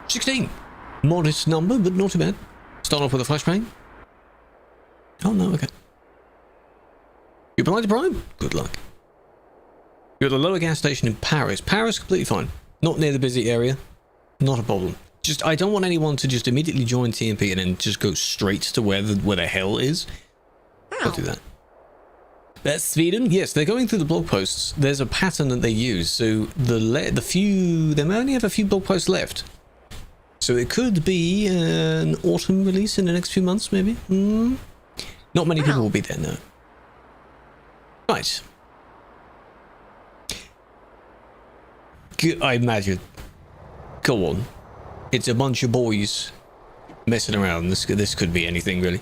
16. Modest number, but not too bad. Start off with a flashbang. Oh no, okay. You applied to Prime? Good luck. You're at the lower gas station in Paris. Paris, completely fine. Not near the busy area. Not a problem. Just, I don't want anyone to just immediately join TMP and then just go straight to where the hell is. Don't do that. That's Sweden. Yes, they're going through the blog posts. There's a they use. So they may only have a few blog posts left. So it could be an autumn release in the next few months, maybe. Not many people will be there, no. Right. I imagine. Go on. It's a bunch of boys messing around. This could be anything, really.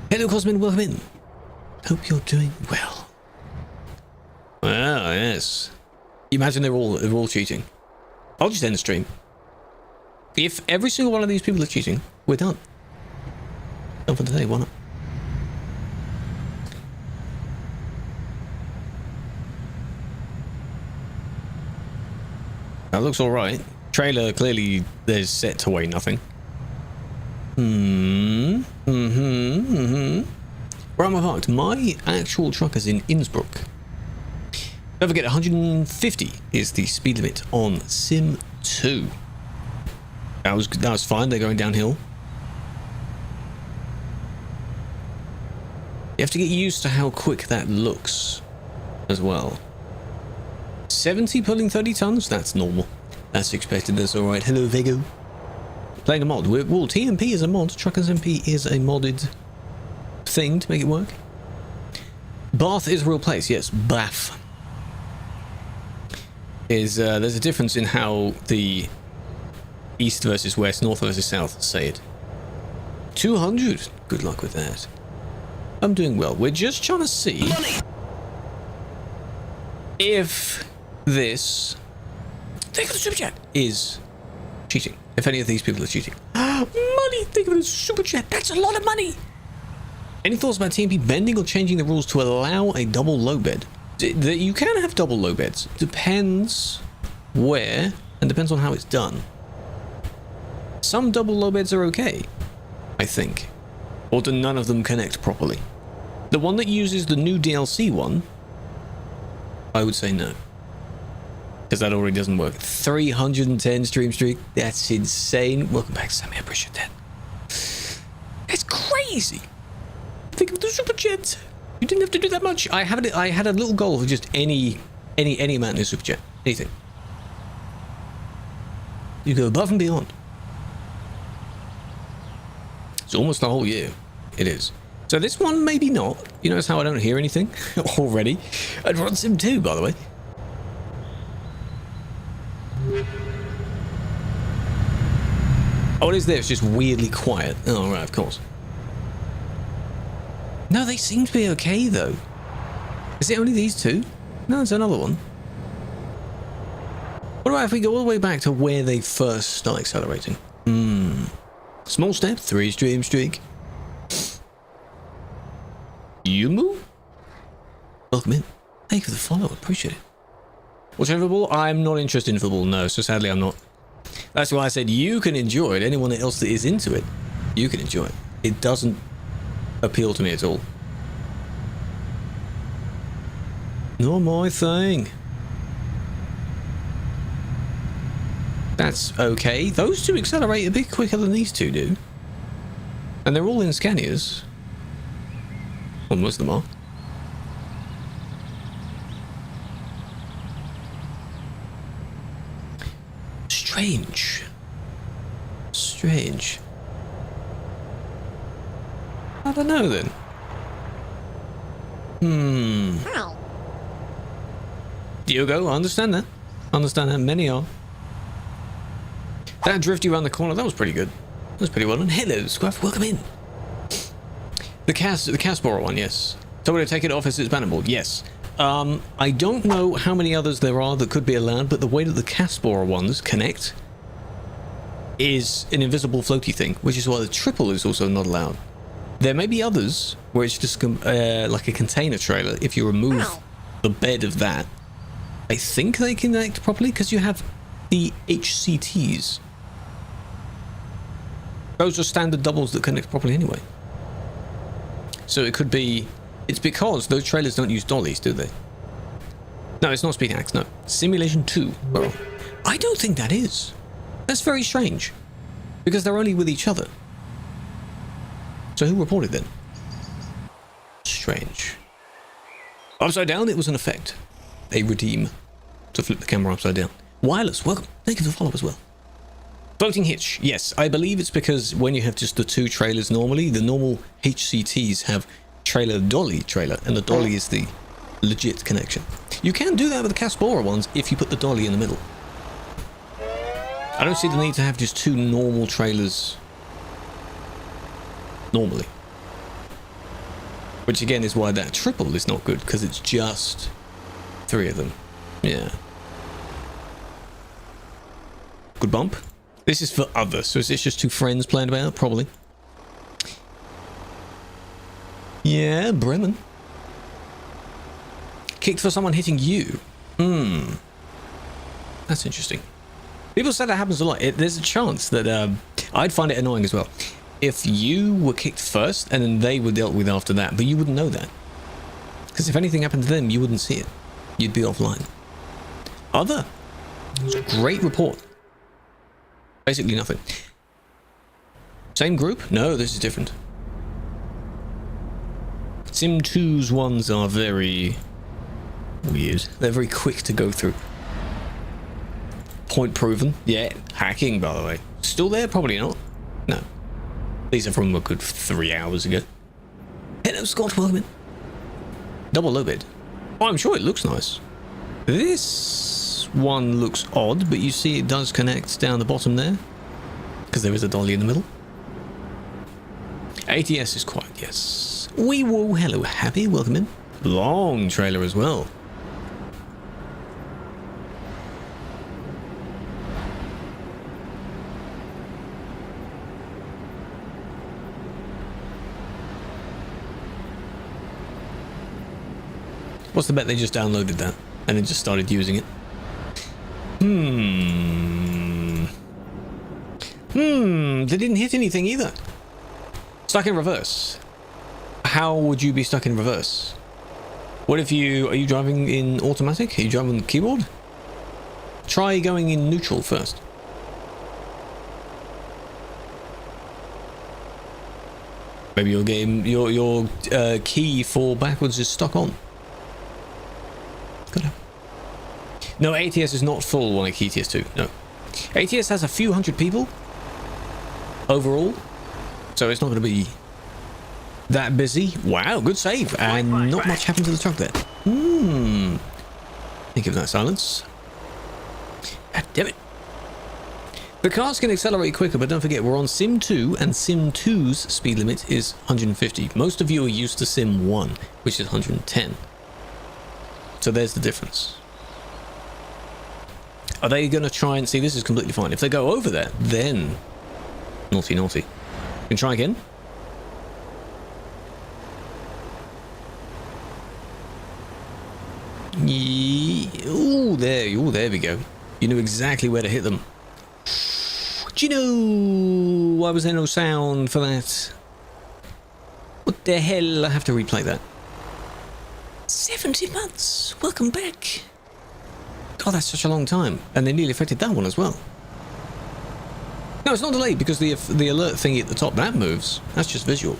Hello, Cosmin. Welcome in. Hope you're doing well. Ah, yes. Imagine they're all cheating. I'll just end the stream. If every single one of these people are cheating, we're done. Done for today. Why not? That looks all right. Trailer clearly there's set to weigh nothing. Where am I parked? My actual truck is in Innsbruck. Don't forget, 150 is the speed limit on Sim 2. That was fine. They're going downhill. You have to get used to how quick that looks as well. 70 pulling 30 tons? That's normal. That's expected. That's alright. Hello, Vego. Playing a mod. Well, TMP is a mod. TruckersMP is a modded thing to make it work. Bath is a real place. Yes, Bath. There's a difference in how the east versus west, north versus south say it. 200. Good luck with that. I'm doing well. We're just trying to see if this thing for the super chat is cheating. If any of these people are cheating. Money! Think of it as super chat. That's a lot of money. Any thoughts about TMP bending or changing the rules to allow a double low bed? You can have double low beds. Depends where and depends on how it's done. Some double low beds are okay, I think. Or do none of them connect properly? The one that uses the new DLC one, I would say no. Because that already doesn't work. 310 stream streak. That's insane. Welcome back, Sammy. I appreciate that. That's crazy. Think of the super chat. You didn't have to do that much. I had a little goal for just any amount of super chat. Anything. You go above and beyond. It's almost the whole year. It is. So this one, maybe not. You notice how I don't hear anything already? I'd run Sim 2, by the way. Oh, it is there. It's just weirdly quiet. Oh, right, of course. No, they seem to be okay, though. Is it only these two? No, there's another one. What about if we go all the way back to where they first start accelerating? Small step, 3 stream streak. You move? Welcome in. Thank you for the follow. Appreciate it. Watching football? I'm not interested in football, no. So sadly, I'm not. That's why I said you can enjoy it. Anyone else that is into it, you can enjoy it. It doesn't appeal to me at all. Not my thing. That's okay. Those two accelerate a bit quicker than these two do. And they're all in Scanias. Well, most of them are. Strange. Strange. I don't know then. Diogo, I understand that. Understand that. Many are. That drifty around the corner, that was pretty good. That was pretty well done. Hello, Scruff, welcome in. The Caspora one, yes. Told me to take it off as it's bannable, yes. I don't know how many others there are that could be allowed, but the way that the Caspora ones connect is an invisible floaty thing, which is why the triple is also not allowed. There may be others where it's just like a container trailer. If you remove the bed of that, I think they connect properly because you have the HCTs Those are standard doubles that connect properly anyway. So it could be... It's because those trailers don't use dollies, do they? No, it's not Speed Hacks, no. Simulation 2. Well, I don't think that is. That's very strange. Because they're only with each other. So who reported then? Strange. Upside down, it was an effect. A redeem. To flip the camera upside down. Wireless, welcome. Thank you for the follow as well. Floating hitch. Yes, I believe it's because when you have just the two trailers normally, the normal HCTs have trailer dolly trailer, and the dolly is the legit connection. You can do that with the Caspora ones if you put the dolly in the middle. I don't see the need to have just two normal trailers normally. Which again is why that triple is not good, because it's just three of them. Yeah. Good bump. This is for others, so is this just two friends playing about? Probably. Yeah, Bremen. Kicked for someone hitting you. That's interesting. People say that happens a lot. There's a chance that I'd find it annoying as well. If you were kicked first and then they were dealt with after that, but you wouldn't know that. Because if anything happened to them, you wouldn't see it. You'd be offline. Other. It's a great report. Basically nothing. Same group? No, this is different. Sim 2's ones are very weird. They're very quick to go through. Point proven. Yeah, hacking, by the way. Still there? Probably not. No. These are from a good 3 hours ago. Hello, Scott. Welcome in. Double low bid. Oh, I'm sure it looks nice. This one looks odd, but you see it does connect down the bottom there. Because there is a dolly in the middle. ATS is quiet, yes. Wee woo, hello, happy, welcome in. Long trailer as well. What's the bet they just downloaded that and then just started using it? They didn't hit anything either. Stuck in reverse. How would you be stuck in reverse? What if you... Are you driving in automatic? Are you driving on the keyboard? Try going in neutral first. Maybe your game... Your key for backwards is stuck on. No, ATS is not full like ETS 2. No. ATS has a few hundred people overall, so it's not going to be that busy. Wow, good save, and not much happened to the truck there. Think of that silence. God damn it. The cars can accelerate quicker, but don't forget we're on Sim 2, and Sim 2's speed limit is 150. Most of you are used to Sim 1, which is 110. So there's the difference. Are they going to try and see? This is completely fine. If they go over that, then naughty, naughty. You can try again. Ooh, there we go. You knew exactly where to hit them. Do you know why was there no sound for that? What the hell? I have to replay that. 70 months. Welcome back. God, that's such a long time. And they nearly affected that one as well. No, it's not delayed because the alert thingy at the top, that moves. That's just visual.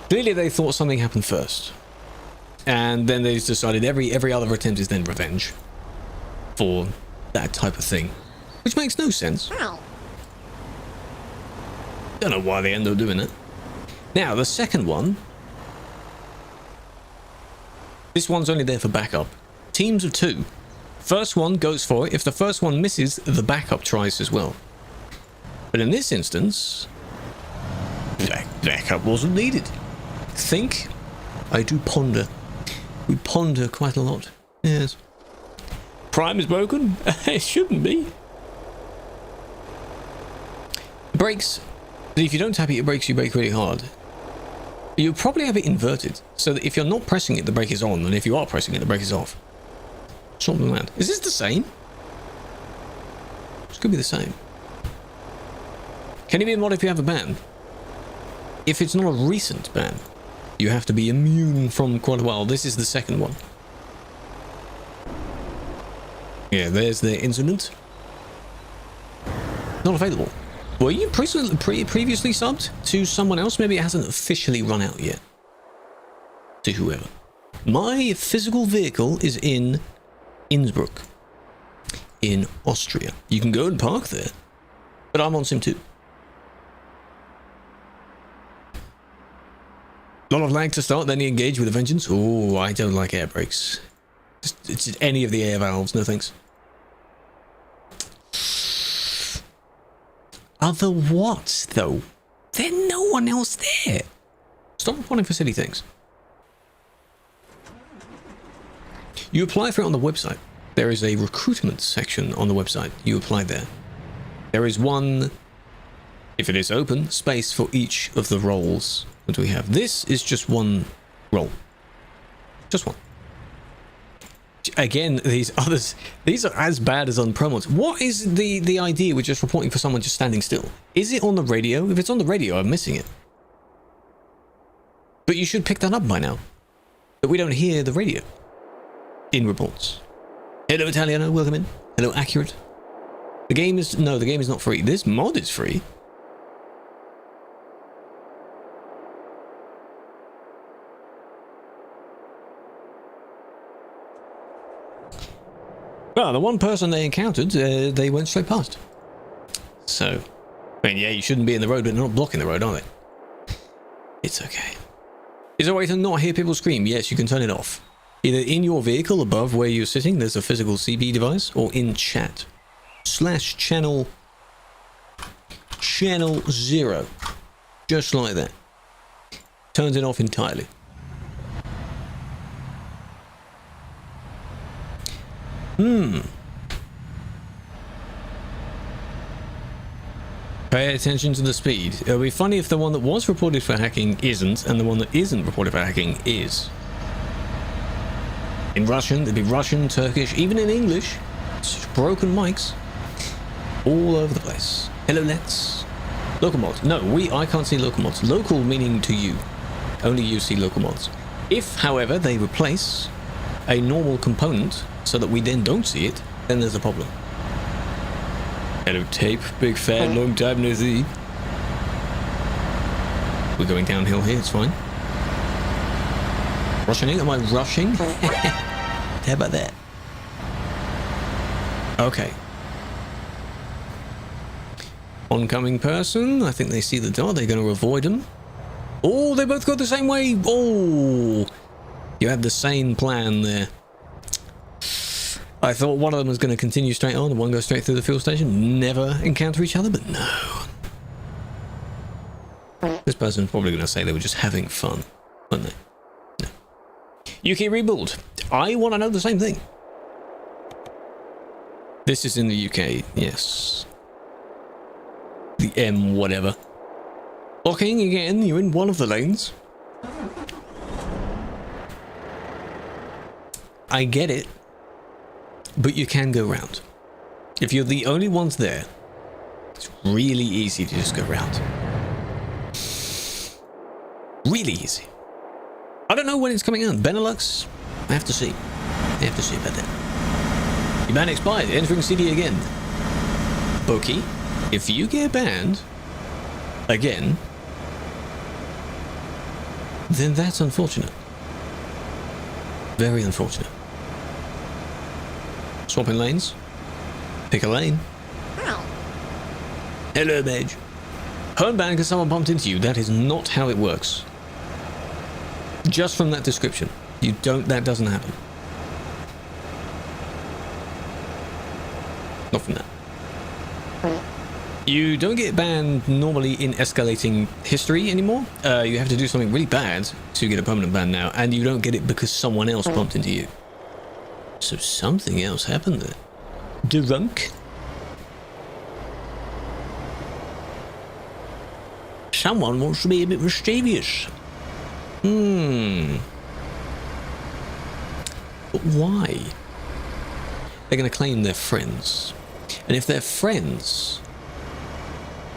Clearly they thought something happened first. And then they decided every other attempt is then revenge. For that type of thing. Which makes no sense. Don't know why they end up doing it. Now, the second one. This one's only there for backup. Teams of 2. First one goes for it. If the first one misses, the backup tries as well. But in this instance, backup wasn't needed. Think? I do ponder. We ponder quite a lot. Yes. Prime is broken? It shouldn't be. Brakes. If you don't tap it, your brakes, you brake really hard. You probably have it inverted, so that if you're not pressing it, the brake is on, and if you are pressing it, the brake is off. Something like that. Is this the same? This could be the same. Can you be a mod if you have a ban? If it's not a recent ban, you have to be immune from quite a while. This is the second one. Yeah, there's the incident. Not available. Were you previously subbed to someone else? Maybe it hasn't officially run out yet. To whoever. My physical vehicle is in Innsbruck, in Austria. You can go and park there, but I'm on Sim 2. A lot of lag to start, then you engage with a vengeance. Oh, I don't like air brakes. It's any of the air valves, no thanks. Other what, though? There's no one else there. Stop reporting for silly things. You apply for it on the website. There is a recruitment section on the website. You apply there. There is one, if it is open, space for each of the roles that we have. This is just one role. Just one. Again, these others, these are as bad as on promos. What is the idea with just reporting for someone just standing still? Is it on the radio? If it's on the radio, I'm missing it. But you should pick that up by now. But we don't hear the radio in reports. Hello, Italiano, welcome in. Hello, Accurate. The game is, no, the game is not free. This mod is free. Well, the one person they encountered, they went straight past. So, I mean, yeah, you shouldn't be in the road, but they're not blocking the road, are they? It's okay. Is there a way to not hear people scream? Yes, you can turn it off. Either in your vehicle above where you're sitting, there's a physical CB device, or in chat. /channel 0. Just like that. Turns it off entirely. Pay attention to the speed. It'll be funny if the one that was reported for hacking isn't, and the one that isn't reported for hacking is. In Russian, it'd be Russian, Turkish, even in English. It's broken mics. All over the place. Hello, Let's. Local mods. No, I can't see local mods. Local meaning to you. Only you see local mods. If, however, they replace a normal component so that we then don't see it, then there's a problem. Hello, Tape. Big fan, long time no see. We're going downhill here, it's fine. Rushing? Am I rushing? How about that? Okay. Oncoming person. I think they see the dot. They're going to avoid him. Oh, they both go the same way. Oh, you had the same plan there. I thought one of them was going to continue straight on and one goes straight through the fuel station. Never encounter each other, but no. This person's probably going to say they were just having fun, weren't they? No. UK rebuild. I want to know the same thing. This is in the UK, yes. The M whatever. Blocking again, you're in one of the lanes. I get it. But you can go round. If you're the only ones there, it's really easy to just go round. Really easy. I don't know when it's coming out. Benelux? I have to see. I have to see about that. Your ban expired. Entering CD again. Bokeh, if you get banned again, then that's unfortunate. Very unfortunate. Swapping lanes. Pick a lane. Hello, Badge. Home ban because someone bumped into you. That is not how it works. Just from that description. That doesn't happen. Not from that. You don't get banned normally in escalating history anymore. You have to do something really bad to get a permanent ban now, and you don't get it because someone else bumped into you. So something else happened there. Drunk? Someone wants to be a bit mischievous. But why? They're going to claim they're friends. And if they're friends,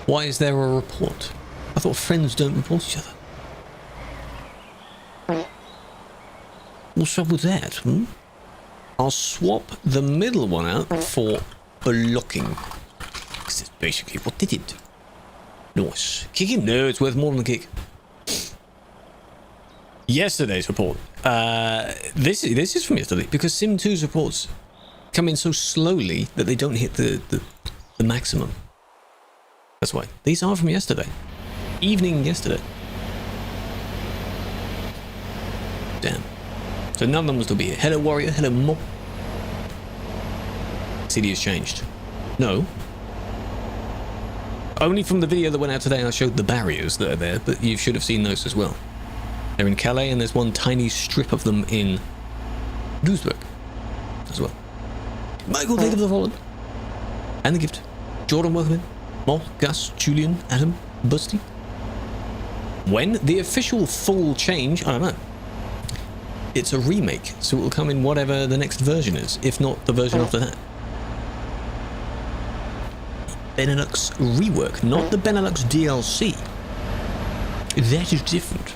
why is there a report? I thought friends don't report each other. What's up with that, hmm? I'll swap the middle one out for blocking. Because it's basically what they did. Nice. Kick him? No, it's worth more than a kick. Yesterday's report. This is from yesterday, because Sim 2's reports come in so slowly that they don't hit the maximum. That's why. These are from yesterday. Evening yesterday. Damn. So none of them will still be here. Hello, warrior. Hello, mob. CD has changed. No. Only from the video that went out today I showed the barriers that are there, but you should have seen those as well. They're in Calais, and there's one tiny strip of them in Duisburg as well. Michael, thank you for the follow. And the gift. Jordan, welcome in. Mol, Gus, Julian, Adam, Busty. When? The official full change? I don't know. It's a remake, so it will come in whatever the next version is, if not the version after that. Benelux rework, not the Benelux DLC. That is different.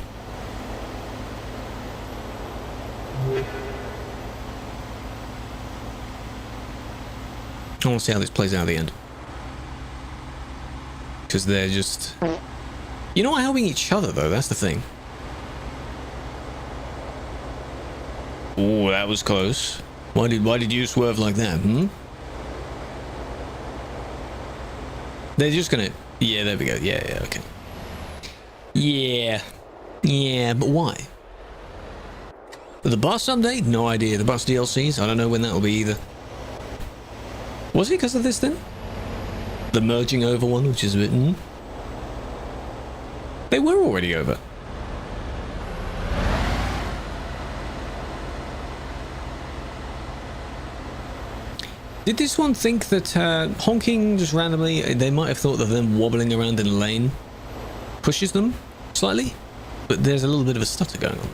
I want to see how this plays out at the end. Because they're just... You're not helping each other, though, that's the thing. Oh, that was close. Why did you swerve like that, hmm? They're just gonna... Yeah, there we go. Yeah, okay. Yeah, but why? The bus update? No idea. The bus DLCs? I don't know when that will be either. Was it because of this then? The merging over one, which is a bit... They were already over. Did this one think that honking just randomly, they might have thought that them wobbling around in a lane pushes them slightly? But there's a little bit of a stutter going on.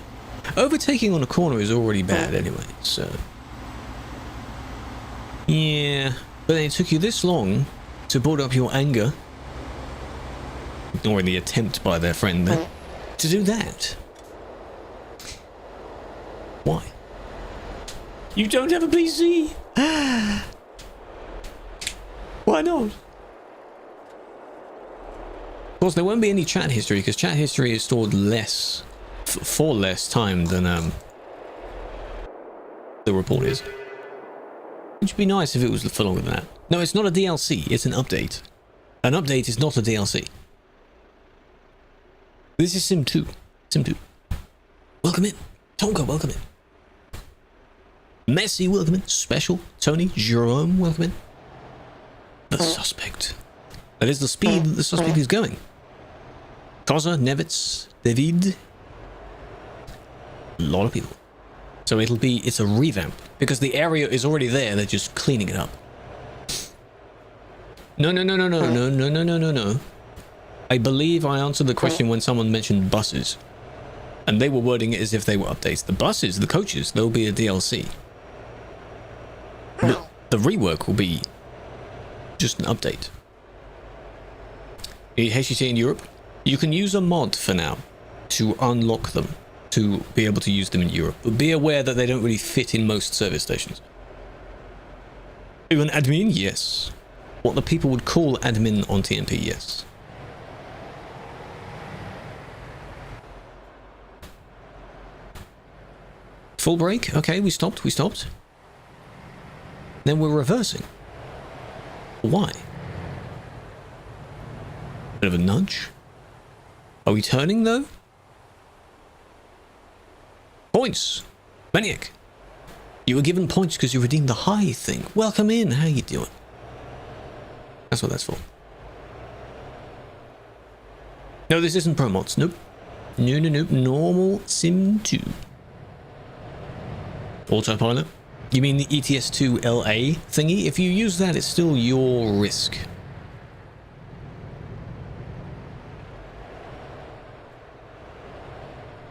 Overtaking on a corner is already bad anyway, so... Yeah, but it took you this long to build up your anger, ignoring the attempt by their friend there, to do that. Why? You don't have a PC! Why not? Of course, there won't be any chat history, because chat history is stored less, for less time than the report is. Which would be nice if it was for longer than that. No, it's not a DLC, it's an update. An update is not a DLC. This is Sim 2. Sim 2. Welcome in. Tonka, welcome in. Messi, welcome in. Special. Tony, Jerome, welcome in. The suspect. That is the speed that the suspect is going. Koza, Nevitz, David. A lot of people. So it's a revamp. Because the area is already there, they're just cleaning it up. No. I believe I answered the question when someone mentioned buses. And they were wording it as if they were updates. The buses, the coaches, they'll be a DLC. The rework will be just an update. HTC in Europe, you can use a mod for now to unlock them, to be able to use them in Europe. But be aware that they don't really fit in most service stations. Are you an admin? Yes. What the people would call admin on TMP, yes. Full break? Okay, we stopped. Then we're reversing. Why? Bit of a nudge. Are we turning though? Points! Maniac! You were given points because you redeemed the high thing. Welcome in, how you doing? That's what that's for. No, this isn't pro mods. Nope. No. Normal Sim 2. Autopilot? You mean the ETS2 LA thingy? If you use that, it's still your risk.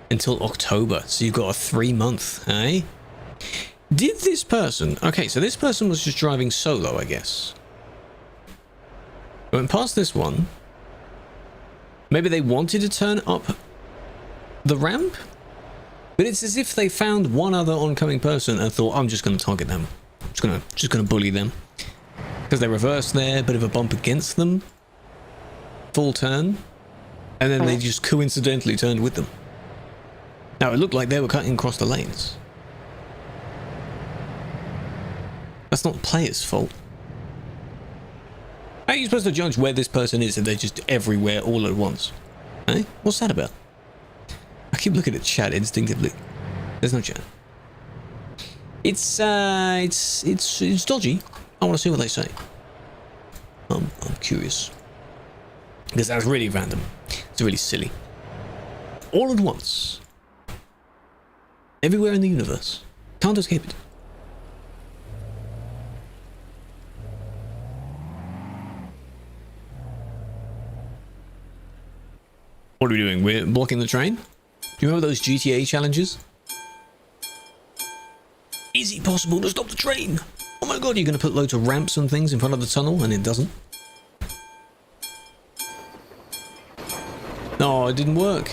Until October, so you've got a 3-month, eh? Did this person... Okay, so this person was just driving solo, I guess. I went past this one. Maybe they wanted to turn up the ramp? But it's as if they found one other oncoming person and thought, I'm just going to target them. Just gonna bully them. Because they reversed there, bit of a bump against them. Full turn. And then they just coincidentally turned with them. Now, it looked like they were cutting across the lanes. That's not the player's fault. How are you supposed to judge where this person is if they're just everywhere all at once? Eh? What's that about? I keep looking at chat instinctively. There's no chat. It's dodgy. I want to see what they say. I'm curious. Because that's really random. It's really silly. All at once. Everywhere in the universe. Can't escape it. What are we doing? We're blocking the train? Do you remember those GTA challenges? Is it possible to stop the train? Oh my god, you're going to put loads of ramps and things in front of the tunnel and it doesn't? No, it didn't work.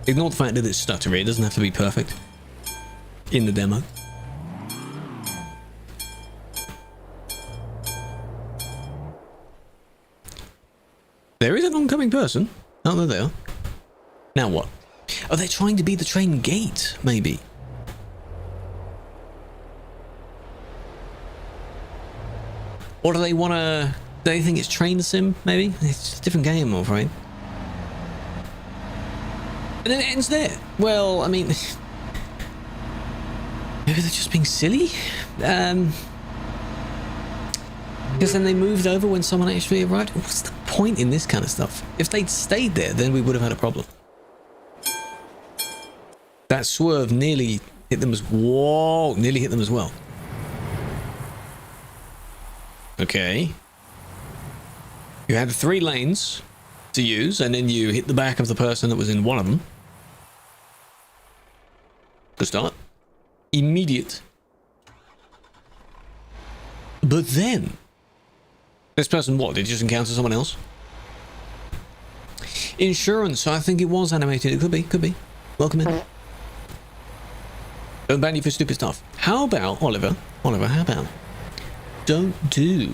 Ignore the fact that it's stuttery. It doesn't have to be perfect in the demo. There is an oncoming person. Oh, there they are. Now what? Oh, they're trying to be the train gate, maybe. Or do they want to... Do they think it's train sim, maybe? It's a different game, I'm afraid. And then it ends there. Well, I mean... Maybe they're just being silly? Because then they moved over when someone actually arrived. What's the point in this kind of stuff? If they'd stayed there, then we would have had a problem. That swerve nearly hit them as... Whoa! Nearly hit them as well. Okay. You had 3 lanes to use, and then you hit the back of the person that was in one of them. Good start. Immediate. But then... This person, what? Did you just encounter someone else? Insurance. I think it was animated. It could be. Could be. Welcome in. Don't ban you for stupid stuff. How about, Oliver? Oliver, how about... Don't do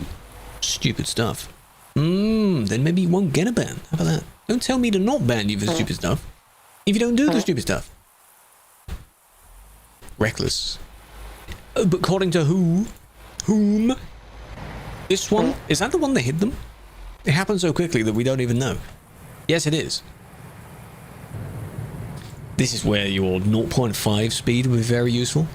stupid stuff. Then maybe you won't get a ban. How about that? Don't tell me to not ban you for stupid stuff if you don't do the stupid stuff. Reckless. But according to who? Whom? This one? Is that the one that hit them? It happened so quickly that we don't even know. Yes, it is. This is where your 0.5 speed would be very useful.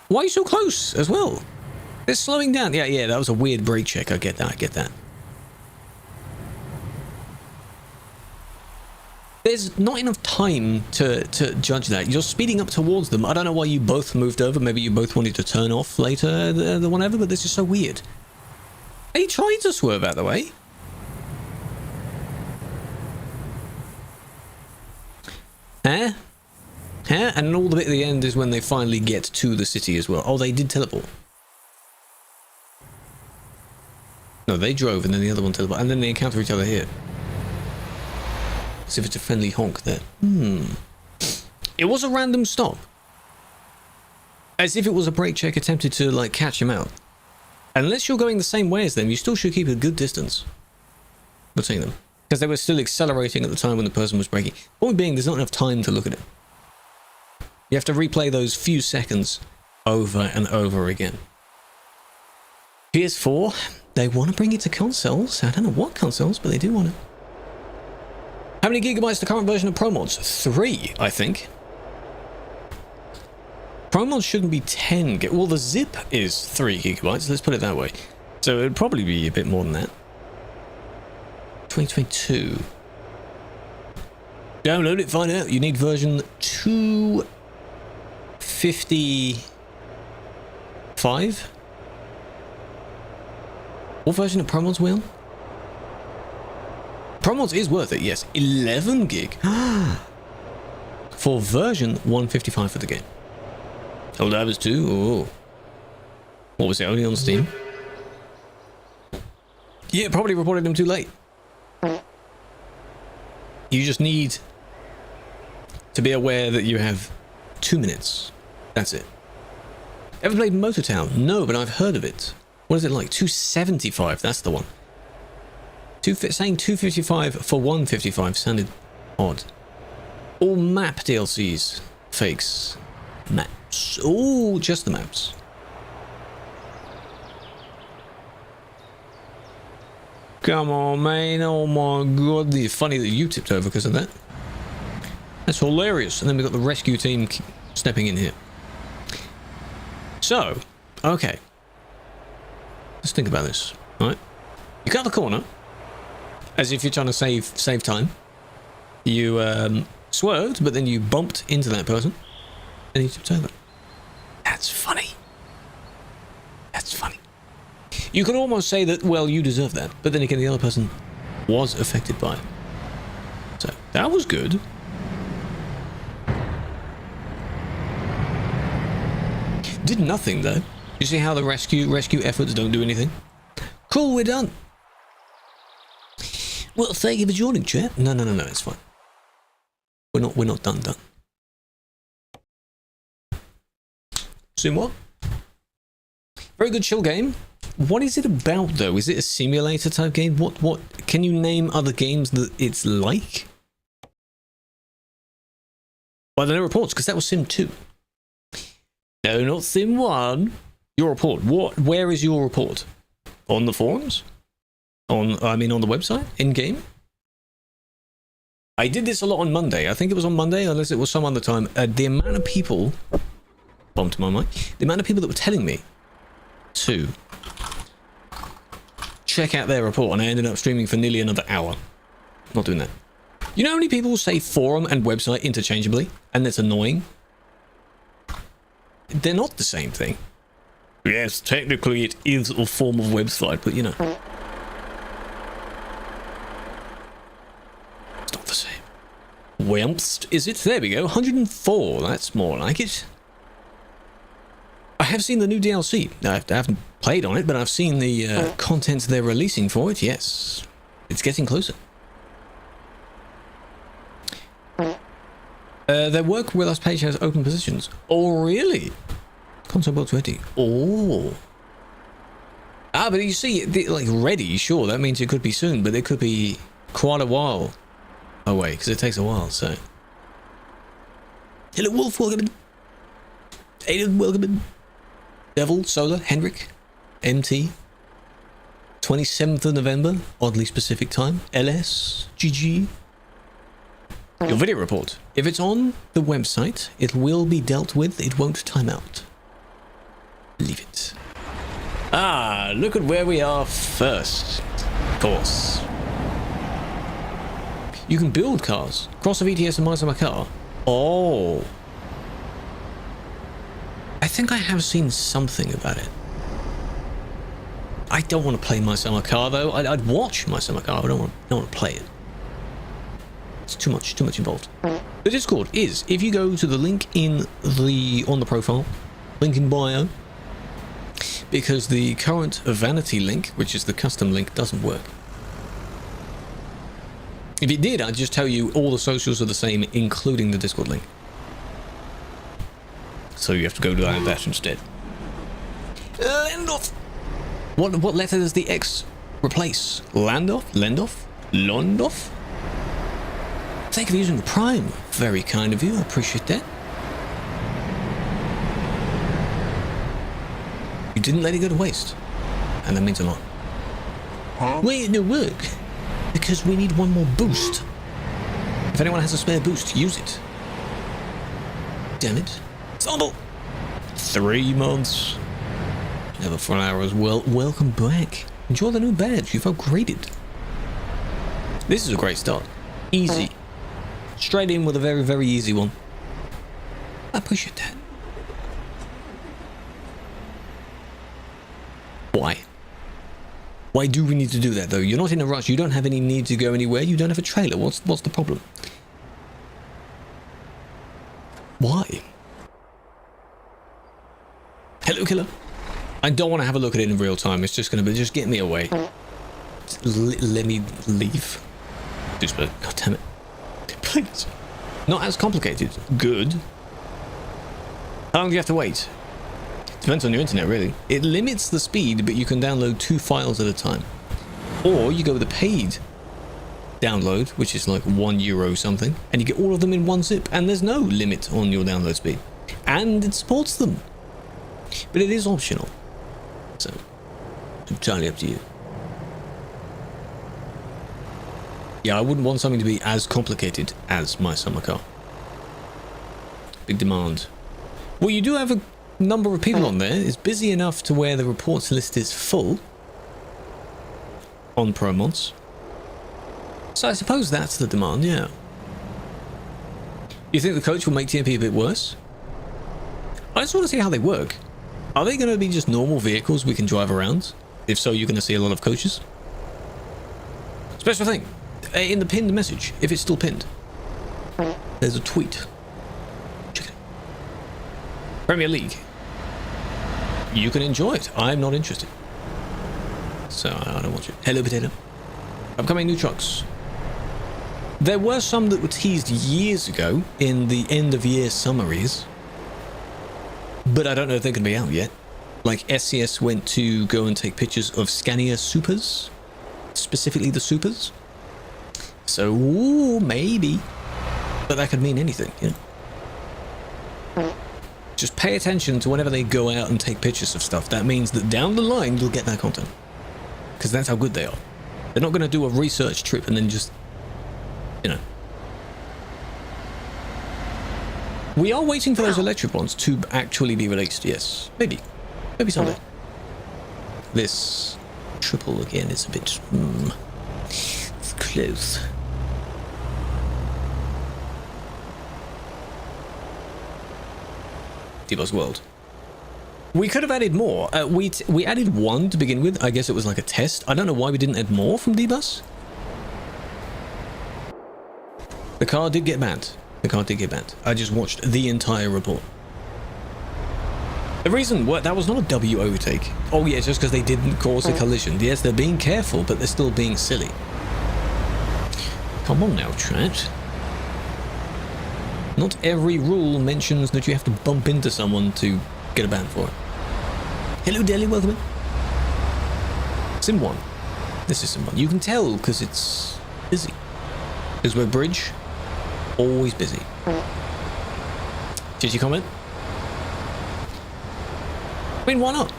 Why are you so close as well? They're slowing down. Yeah, that was a weird brake check. I get that. There's not enough time to judge that. You're speeding up towards them. I don't know why you both moved over. Maybe you both wanted to turn off later, the whatever, but this is so weird. He tried to swerve out the way. Huh? And all the bit at the end is when they finally get to the city as well. Oh, they did teleport. No, they drove and then the other one teleported. And then they encounter each other here. As if it's a friendly honk there. It was a random stop. As if it was a brake check attempted to, like, catch him out. Unless you're going the same way as them, you still should keep a good distance between them. Because they were still accelerating at the time when the person was braking. Point being, there's not enough time to look at it. You have to replay those few seconds over and over again. PS4, they want to bring it to consoles. I don't know what consoles, but they do want it. How many gigabytes is the current version of ProMods? 3, I think. ProMods shouldn't be 10 gig. Well, the zip is 3 gigabytes. Let's put it that way. So it'd probably be a bit more than that. 2022. Download it, find out. You need version 255. What version of ProMods we on? ProMods is worth it, yes. 11 gig. For version 155 for the game. Oh, that was 2. Oh. What was it, only on Steam? Yeah, probably reported them too late. You just need to be aware that you have 2 minutes. That's it. Ever played Motortown? No, but I've heard of it. What is it like? 275, that's the one. Saying 255 for 155 sounded odd. All map DLCs. Fakes. Maps. Oh, just the maps. Come on, man. Oh my god. It's funny that you tipped over because of that. That's hilarious. And then we've got the rescue team stepping in here. So, okay. Let's think about this, right? You cut the corner, as if you're trying to save time. You swerved, but then you bumped into that person, and you tipped over. That's funny. That's funny. You could almost say that, well, you deserve that, but then again, the other person was affected by it. So, that was good. Did nothing, though. You see how the rescue efforts don't do anything? Cool, we're done. Well, thank you for joining, chat. No, it's fine. We're not done. Soon what? Very good chill game. What is it about, though? Is it a simulator type game? What can you name other games that it's like? Well, there are no reports, because that was Sim 2. No, not Sim 1. Your report. Where is your report? On the forums? On the website? In game? I did this a lot on Monday. I think it was on Monday, unless it was some other time. The amount of people... Bumped my mic. The amount of people that were telling me to check out their report, and I ended up streaming for nearly another hour. Not doing that. You know how many people say forum and website interchangeably? And that's annoying? They're not the same thing. Yes, technically it is a form of website, but you know. It's not the same. Whelmst, is it? There we go. 104. That's more like it. I have seen the new DLC. I haven't played on it, but I've seen the content they're releasing for it. Yes. It's getting closer. Their work with us page has open positions. Oh, really? Console build 20. Oh. Ah, but you see, like, ready, sure, that means it could be soon, but it could be quite a while away, because it takes a while, so. Hello, Wolf, welcome in. Aiden, welcome in. Devil, Solar, Hendrik, MT. 27th of November, oddly specific time. LS, GG. Your video report. If it's on the website, it will be dealt with. It won't time out. Leave it. Ah, look at where we are first. Of course. You can build cars. Cross a VTS and My Summer Car. Oh. I think I have seen something about it. I don't want to play My Summer Car, though. I'd watch My Summer Car. I don't want to play it. It's too much involved. The Discord is, if you go to the link on the profile, link in bio, because the current vanity link, which is the custom link, doesn't work. If it did, I'd just tell you all the socials are the same, including the Discord link. So you have to go to that instead. Landoff! What letter does the X replace? Landoff? Lendoff? Londoff? Thank you for using the Prime. Very kind of you. I appreciate that. You didn't let it go to waste. And that means a lot. Huh? Wait, no work. Because we need one more boost. If anyone has a spare boost, use it. Damn it. Stumble! 3 months. Never 4 hours. Well, welcome back. Enjoy the new badge. You've upgraded. This is a great start. Easy. Straight in with a very, very easy one. I appreciate that. Why? Why do we need to do that, though? You're not in a rush. You don't have any need to go anywhere. You don't have a trailer. What's the problem? Why? Hello, killer. I don't want to have a look at it in real time. It's just going to be, just get me away. Let me leave. God damn it. Please. Not as complicated. Good. How long do you have to wait? Depends on your internet, really. It limits the speed, but you can download 2 files at a time. Or you go with a paid download, which is like €1 something, and you get all of them in one zip, and there's no limit on your download speed. And it supports them. But it is optional. So, entirely up to you. Yeah, I wouldn't want something to be as complicated as my summer car. Big demand. Well, you do have a number of people on there. It's busy enough to where the reports list is full on ProMods. So I suppose that's the demand, yeah. You think the coach will make TMP a bit worse? I just want to see how they work. Are they going to be just normal vehicles we can drive around? If so, you're going to see a lot of coaches. Special thing. In the pinned message, if it's still pinned, there's a tweet. Check it out. Premier League. You can enjoy it. I'm not interested. So I don't watch it. Hello, potato. Upcoming new trucks. There were some that were teased years ago in the end of year summaries, but I don't know if they're going to be out yet. Like SCS went to go and take pictures of Scania Supers, specifically the Supers. So ooh, maybe, but that could mean anything, you know. Just pay attention to whenever they go out and take pictures of stuff. That means that down the line you'll get that content, because that's how good they are. They're not going to do a research trip and then just, you know. We are waiting for those electric ones to actually be released. Yes, maybe someday. This triple again is a bit it's close. D-Bus World. We could have added more. We added 1 to begin with. I guess it was like a test. I don't know why we didn't add more from D-Bus. The car did get banned. I just watched the entire report. The reason that was not a W overtake. Oh yeah, just because they didn't cause a collision. Yes, they're being careful, but they're still being silly. Come on now, chat. Not every rule mentions that you have to bump into someone to get a ban for it. Hello, Delhi, welcome in. Sim 1. This is Sim 1. You can tell because it's busy. Because we're bridge, always busy. Did you comment? I mean, why not?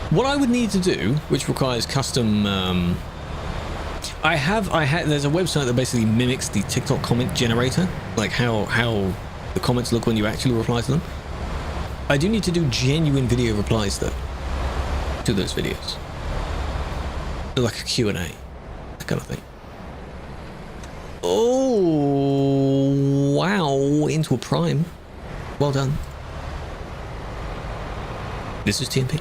What I would need to do, which requires custom there's a website that basically mimics the TikTok comment generator, like how the comments look when you actually reply to them. I do need to do genuine video replies though to those videos, like a Q&A, that kind of thing. Oh wow, into a prime. Well done. This is TMP.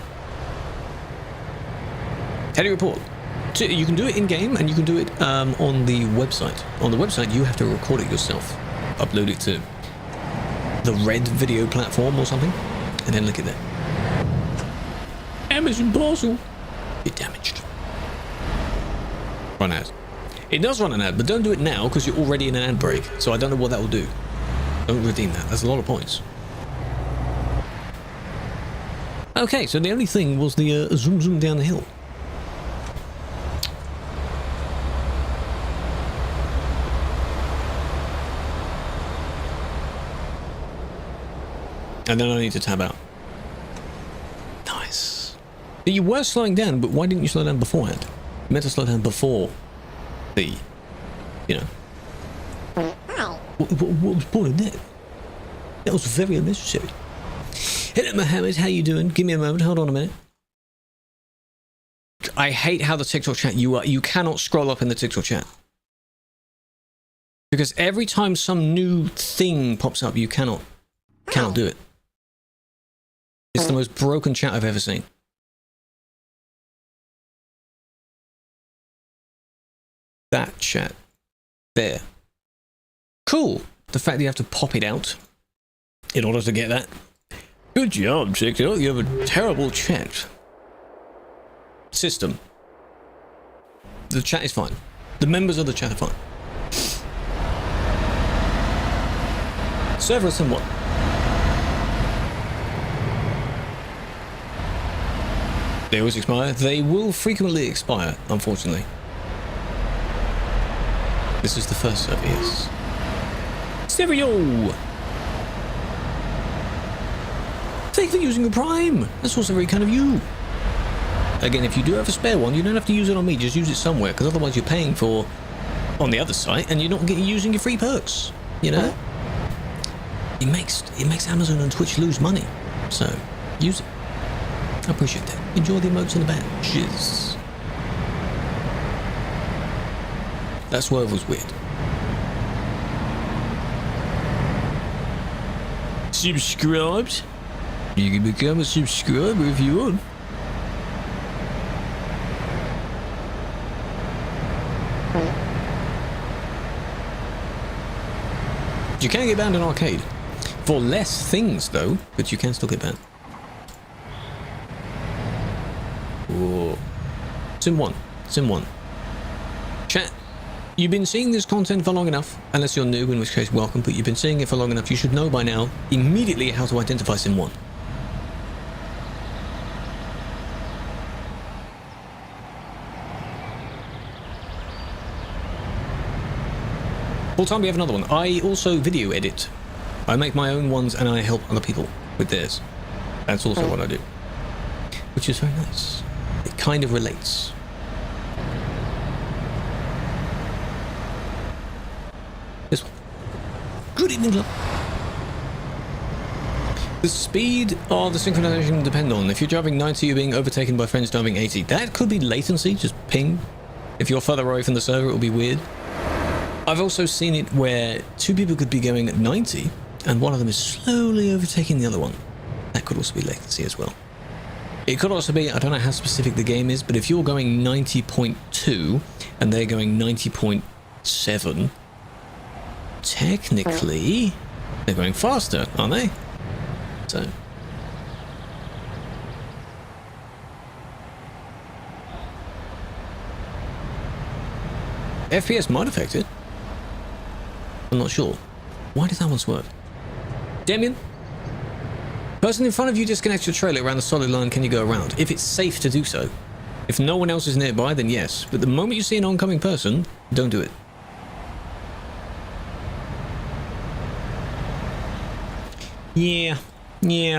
How do you report? So you can do it in game and you can do it on the website. On the website, you have to record it yourself, upload it to the Red video platform or something, and then link it there. Amazon parcel. Get damaged. Run ad. It does run an ad, but don't do it now because you're already in an ad break. So I don't know what that will do. Don't redeem that. That's a lot of points. Okay, so the only thing was the zoom down the hill. And then I need to tab out. Nice. You were slowing down, but why didn't you slow down beforehand? You meant to slow down before the, you know. What was born in that? That was very unnecessary. Hello, Mohammed. How you doing? Give me a moment. Hold on a minute. I hate how the TikTok chat you cannot scroll up in the TikTok chat. Because every time some new thing pops up, you cannot do it. It's the most broken chat I've ever seen. That chat. There. Cool. The fact that you have to pop it out in order to get that. Good job, Chico. You have a terrible chat. System. The chat is fine. The members of the chat are fine. Server is in what? They always expire. They will frequently expire, unfortunately. This is the first server, yes. Stereo! Thank you for using a Prime. That's also very kind of you. Again, if you do have a spare one, you don't have to use it on me. Just use it somewhere, because otherwise you're paying for on the other site, and you're not using your free perks. You know, it makes Amazon and Twitch lose money. So use it. I appreciate that. Enjoy the emotes and the badges. That swerve was weird. Subscribed. You can become a subscriber if you want. You can get banned in arcade. For less things, though, but you can still get banned. Whoa. Sim 1. Sim 1. Chat. You've been seeing this content for long enough, unless you're new, in which case welcome, but you've been seeing it for long enough, you should know by now immediately how to identify Sim 1. Full time we have another one. I also video edit. I make my own ones and I help other people with theirs. That's also what I do. Which is very nice. It kind of relates. This one. Good evening, club. The speed of the synchronization depend on. If you're driving 90, you're being overtaken by friends driving 80. That could be latency, just ping. If you're further away from the server, it will be weird. I've also seen it where two people could be going at 90 and one of them is slowly overtaking the other one. That could also be latency as well. It could also be, I don't know how specific the game is, but if you're going 90.2 and they're going 90.7, technically they're going faster, aren't they? So FPS might affect it. I'm not sure. Why did that one swerve? Damien? Person in front of you disconnects your trailer around the solid line, can you go around? If it's safe to do so. If no one else is nearby, then yes. But the moment you see an oncoming person, don't do it. Yeah,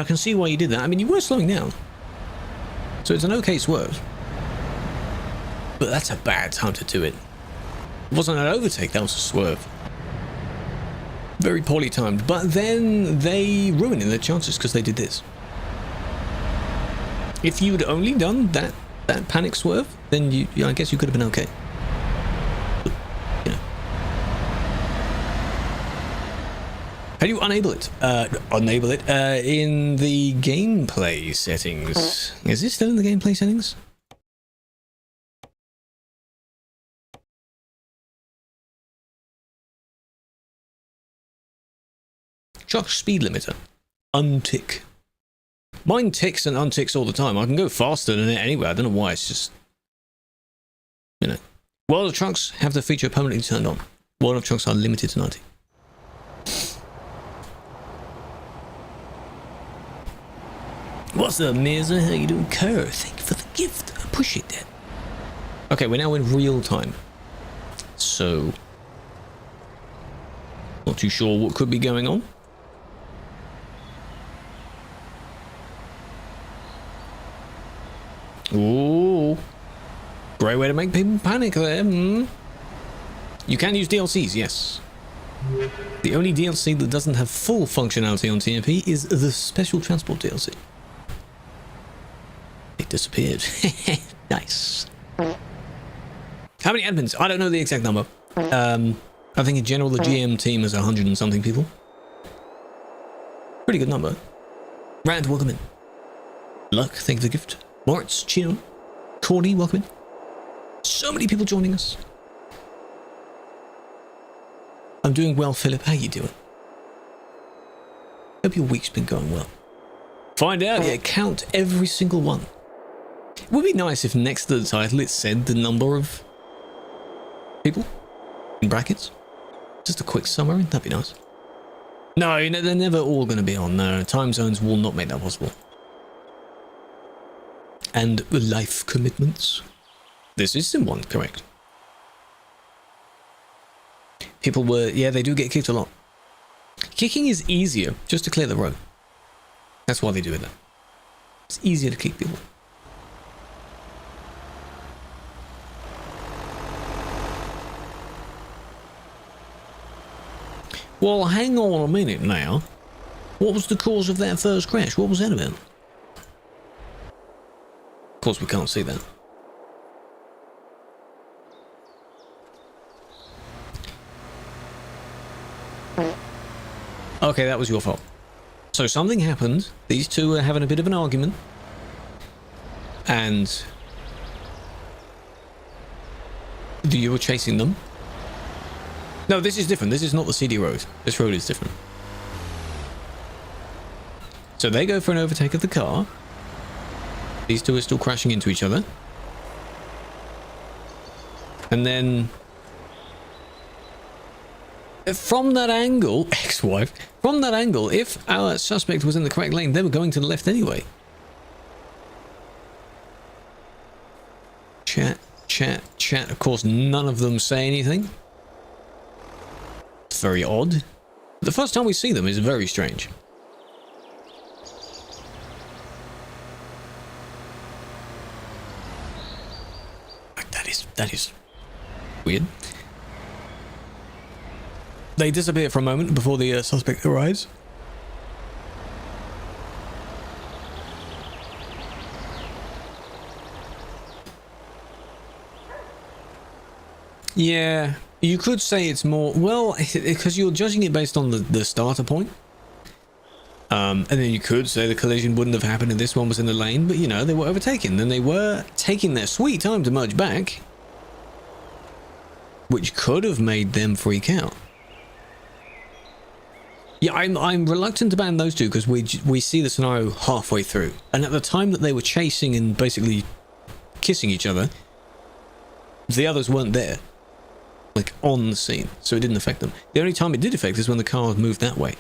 I can see why you did that. I mean, you were slowing down. So it's an okay swerve. But that's a bad time to do it. It wasn't an overtake, that was a swerve. Very poorly timed, but then they ruined their chances because they did this. If you'd only done that panic swerve, then I guess you could have been okay. But, you know. How do you enable it? Enable it in the gameplay settings. Is it still in the gameplay settings? Truck speed limiter. Untick. Mine ticks and unticks all the time. I can go faster than it anyway. I don't know why. It's just, you know. World of Trucks have the feature permanently turned on. World of Trucks are limited to 90. What's up, Mirza? How you doing? Kerr, thank you for the gift. I appreciate that. Okay, we're now in real time. So, not too sure what could be going on. Ooh, great way to make people panic there. You can use DLCs, yes. The only DLC that doesn't have full functionality on TMP is the Special Transport DLC. It disappeared. Nice. How many admins? I don't know the exact number. I think in general the GM team is 100 and something people. Pretty good number. Rand, welcome in. Luck, thank you for the gift. Moritz, Chino, Cordy, welcome in. So many people joining us. I'm doing well, Philip. How you doing? Hope your week's been going well. Find out, yeah, count every single one. It would be nice if next to the title it said the number of people in brackets. Just a quick summary, that'd be nice. No, you know, they're never all going to be on. No, time zones will not make that possible. And life commitments. This is Sim 1, correct. People were, yeah, they do get kicked a lot. Kicking is easier, just to clear the road. That's why they do it then. It's easier to kick people. Well, hang on a minute now. What was the cause of that first crash? What was that about? Of course, we can't see that. Okay, that was your fault. So something happened. These two were having a bit of an argument. And you were chasing them. No, this is different. This is not the CD road. This road is different. So they go for an overtake of the car. These two are still crashing into each other. And then from that angle, ex-wife, from that angle, if our suspect was in the correct lane, they were going to the left anyway. Chat, chat, chat. Of course, none of them say anything. It's very odd. The first time we see them is very strange. That is weird. They disappear for a moment before the suspect arrives. Yeah, you could say it's more, well, because you're judging it based on the starter point. And then you could say the collision wouldn't have happened if this one was in the lane, but you know, they were overtaken. Then they were taking their sweet time to merge back, which could have made them freak out. Yeah, I'm reluctant to ban those two because we see the scenario halfway through, and at the time that they were chasing and basically kissing each other, the others weren't there, like on the scene, so it didn't affect them. The only time it did affect is when the car moved that way,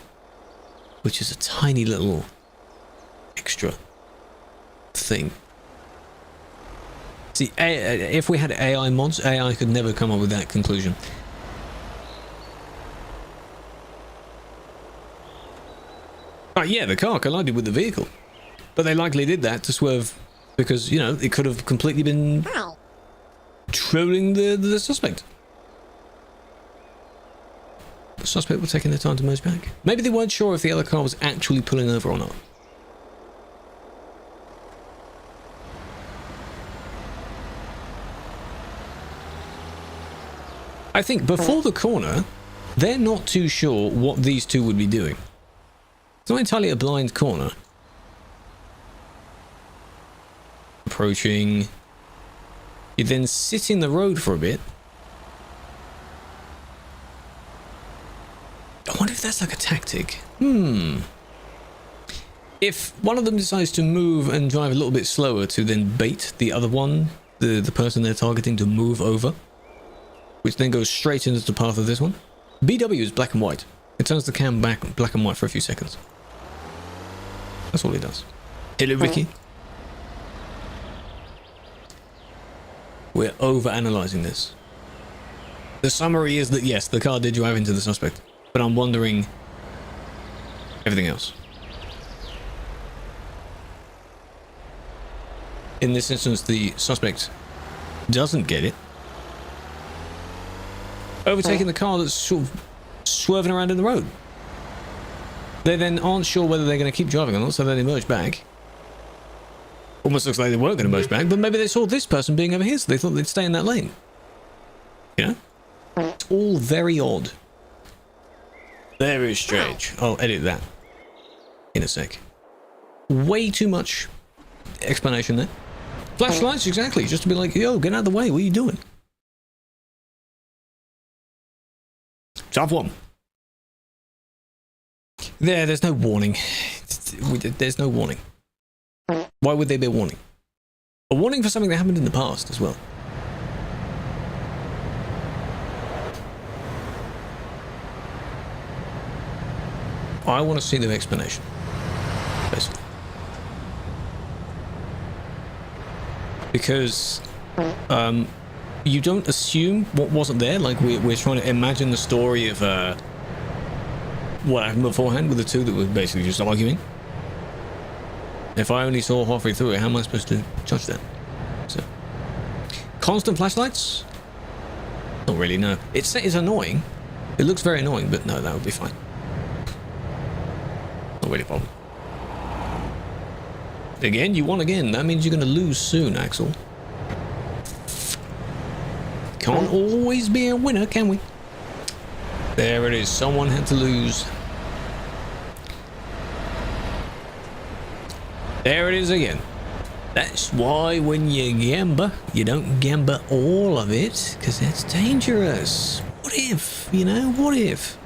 which is a tiny little extra thing. See, if we had AI mods, AI could never come up with that conclusion. Yeah, the car collided with the vehicle, but they likely did that to swerve because, you know, it could have completely been trolling the suspect. The suspect was taking their time to merge back. Maybe they weren't sure if the other car was actually pulling over or not. I think before the corner, they're not too sure what these two would be doing. It's not entirely a blind corner. Approaching. You then sit in the road for a bit. I wonder if that's like a tactic. If one of them decides to move and drive a little bit slower to then bait the other one, the person they're targeting, to move over, which then goes straight into the path of this one. BW is black and white. It turns the cam back black and white for a few seconds. That's all it does. Hello, Ricky. We're over-analysing this. The summary is that yes, the car did drive into the suspect, but I'm wondering everything else. In this instance, the suspect doesn't get it. Overtaking the car that's sort of swerving around in the road. They then aren't sure whether they're going to keep driving or not, so they merge back. Almost looks like they weren't going to merge back, but maybe they saw this person being over here, so they thought they'd stay in that lane. You know? It's all very odd. Very strange. I'll edit that in a sec. Way too much explanation there. Flashlights, exactly. Just to be like, yo, get out of the way. What are you doing? Tough one. There's no warning. there's no warning. Why would there be a warning? A warning for something that happened in the past as well. I want to see the explanation, basically. Because you don't assume what wasn't there. Like we're trying to imagine the story of what happened beforehand with the two that were basically just arguing. If I only saw halfway through it, how am I supposed to judge that? So, constant flashlights? Not really, no. It's annoying. It looks very annoying, but no, that would be fine. Not really a problem. Again, you won again. That means you're going to lose soon, Axel. Can't always be a winner, can we? There it is. Someone had to lose. There it is again. That's why when you gamble, you don't gamble all of it, because that's dangerous. What if, you know, what if?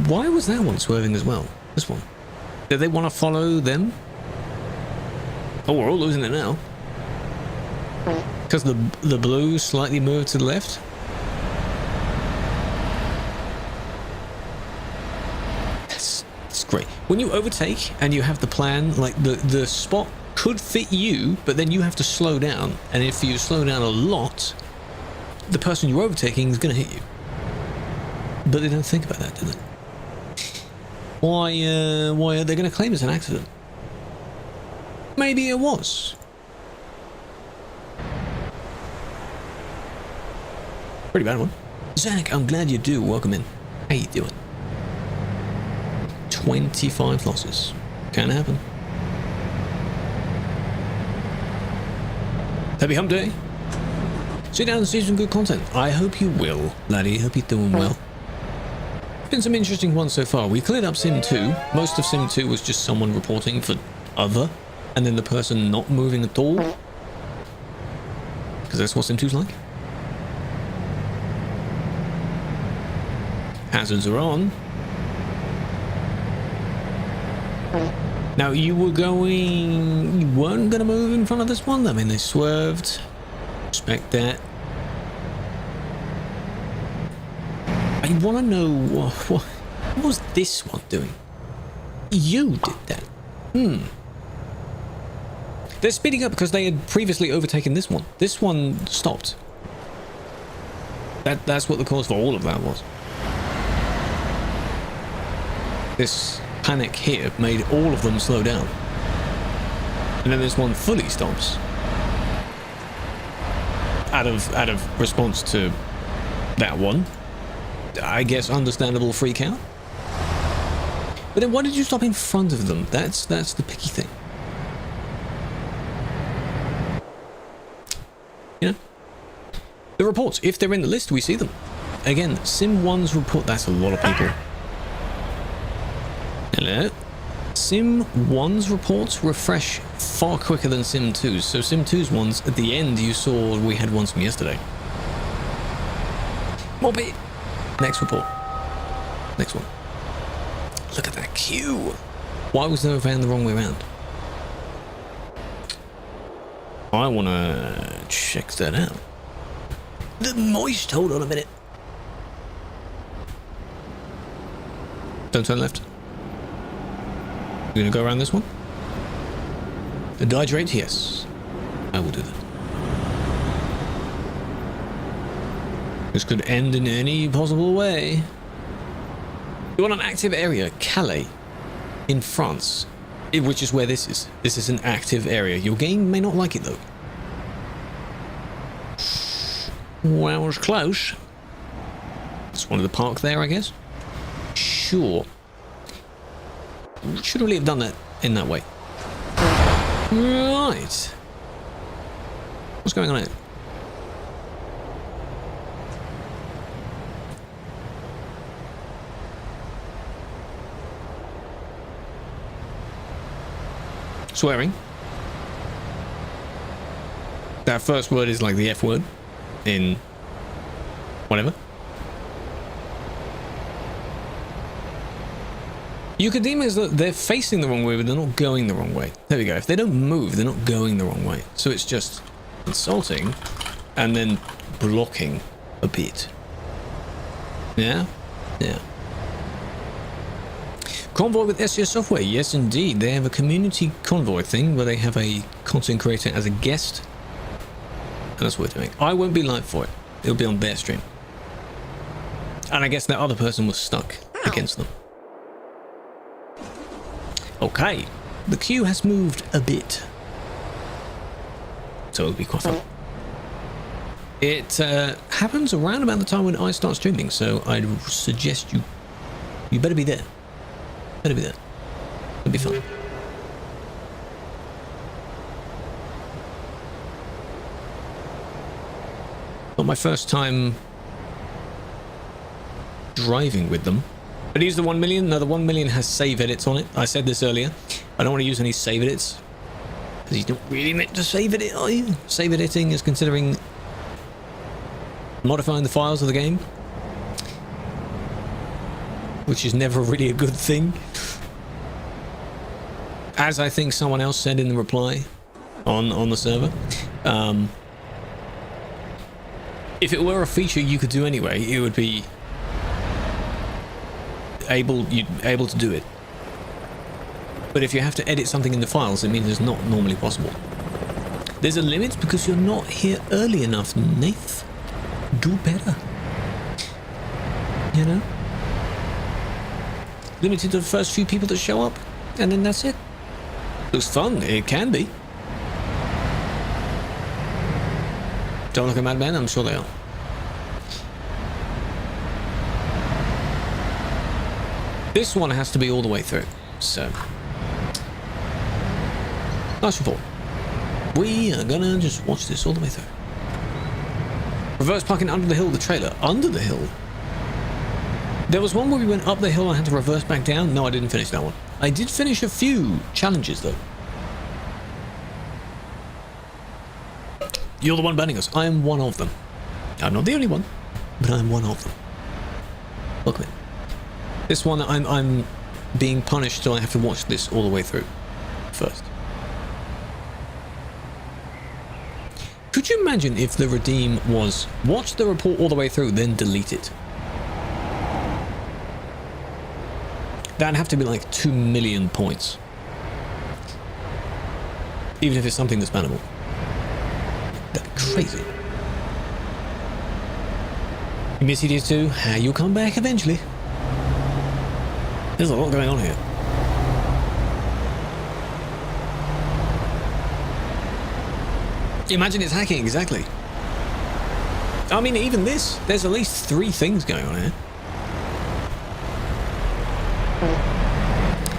Why was that one swerving as well? This one. Did they want to follow them? Oh, we're all losing it now. Because the blue slightly moved to the left. That's great. When you overtake and you have the plan, like the spot could fit you, but then you have to slow down. And if you slow down a lot, the person you're overtaking is going to hit you. But they don't think about that, do they? Why are they going to claim it's an accident? Maybe it was. Pretty bad one. Zach, I'm glad you do. Welcome in. How you doing? 25 losses. Can happen. Happy hump day. Sit down and see some good content. I hope you will, laddie. Hope you're doing well. Been some interesting ones so far. We cleared up Sim 2. Most of Sim 2 was just someone reporting for other, and then the person not moving at all. Because that's what Sim 2's like. Hazards are on. Now you weren't going to move in front of this one? I mean, they swerved. Respect that. I want to know what was this one doing? You did that. They're speeding up because they had previously overtaken this one. This one stopped. That's what the cause for all of that was. This panic here made all of them slow down. And then this one fully stops. Out of response to that one. I guess understandable freak out. But then why did you stop in front of them? That's the picky thing. You know? The reports, if they're in the list, we see them. Again, Sim 1's report, that's a lot of people. Hello? Sim 1's reports refresh far quicker than Sim 2's. So Sim 2's ones, at the end you saw we had ones from yesterday. More bit. Next report. Next one. Look at that queue. Why was there a van the wrong way around? I want to check that out. The moist. Hold on a minute. Don't turn left. We're going to go around this one. The dehydrate? Yes. I will do that. This could end in any possible way. You want an active area, Calais, in France, which is where this is. This is an active area. Your game may not like it though. Well, it was close. Just wanted to park there, I guess. Sure. Should really have done that in that way. Right. What's going on here? Swearing. That first word is like the F word in whatever. You could deem it as that they're facing the wrong way, but they're not going the wrong way. There we go. If they don't move, they're not going the wrong way. So it's just insulting and then blocking a bit. Yeah? Yeah. Convoy with SES software. Yes, indeed. They have a community convoy thing where they have a content creator as a guest. And that's what we're doing. I won't be live for it. It'll be on their stream. And I guess that other person was stuck against them. Okay, the queue has moved a bit, so it'll be quite fun. It happens around about the time when I start streaming, so I'd suggest you better be there. Better be there. It'll be fun. Not my first time driving with them. But use the 1 million. No, the 1 million has save edits on it. I said this earlier. I don't want to use any save edits. Because you don't really meant to save edit, are you? Save editing is considering modifying the files of the game. Which is never really a good thing. As I think someone else said in the reply on the server. If it were a feature you could do anyway, it would be able to do it. But if you have to edit something in the files, it means it's not normally possible. There's a limit because you're not here early enough, Nath. Do better. You know? Limited to the first few people that show up, and then that's it. Looks fun. It can be. Don't look a madman, I'm sure they are. This one has to be all the way through, so nice report. We are gonna just watch this all the way through. Reverse parking under the hill, the trailer. Under the hill? There was one where we went up the hill and had to reverse back down. No, I didn't finish that one. I did finish a few challenges though. You're the one banning us. I am one of them. I'm not the only one, but I'm one of them. Welcome in. This one, I'm being punished, so I have to watch this all the way through first. Could you imagine if the redeem was watch the report all the way through, then delete it? That'd have to be like 2 million points. Even if it's something that's bannable. That'd be crazy. You miss EDS2? You'll come back eventually. There's a lot going on here. Imagine it's hacking, exactly. I mean, even this, there's at least 3 things going on here.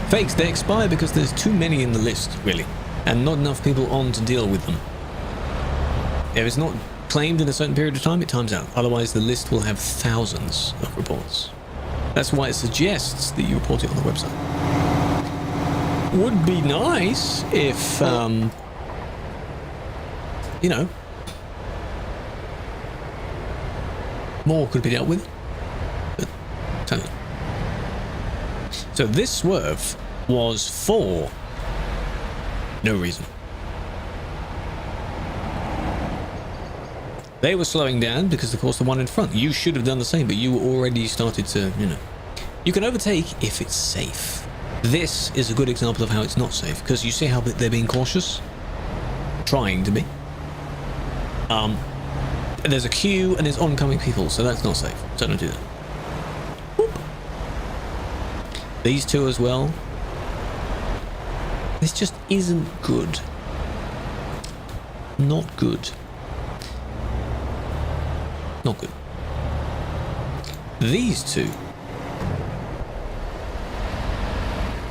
Fakes, they expire because there's too many in the list, really, and not enough people on to deal with them. If it's not claimed in a certain period of time, it times out. Otherwise, the list will have thousands of reports. That's why it suggests that you report it on the website. Would be nice if, you know, more could be dealt with. But, tell you. So this swerve was for no reason. They were slowing down because, of course, the one in front. You should have done the same, but you already started to, you know. You can overtake if it's safe. This is a good example of how it's not safe, because you see how they're being cautious? Trying to be. There's a queue and there's oncoming people, so that's not safe. So don't do that. Whoop. These two as well. This just isn't good. Not good. Not good. These two.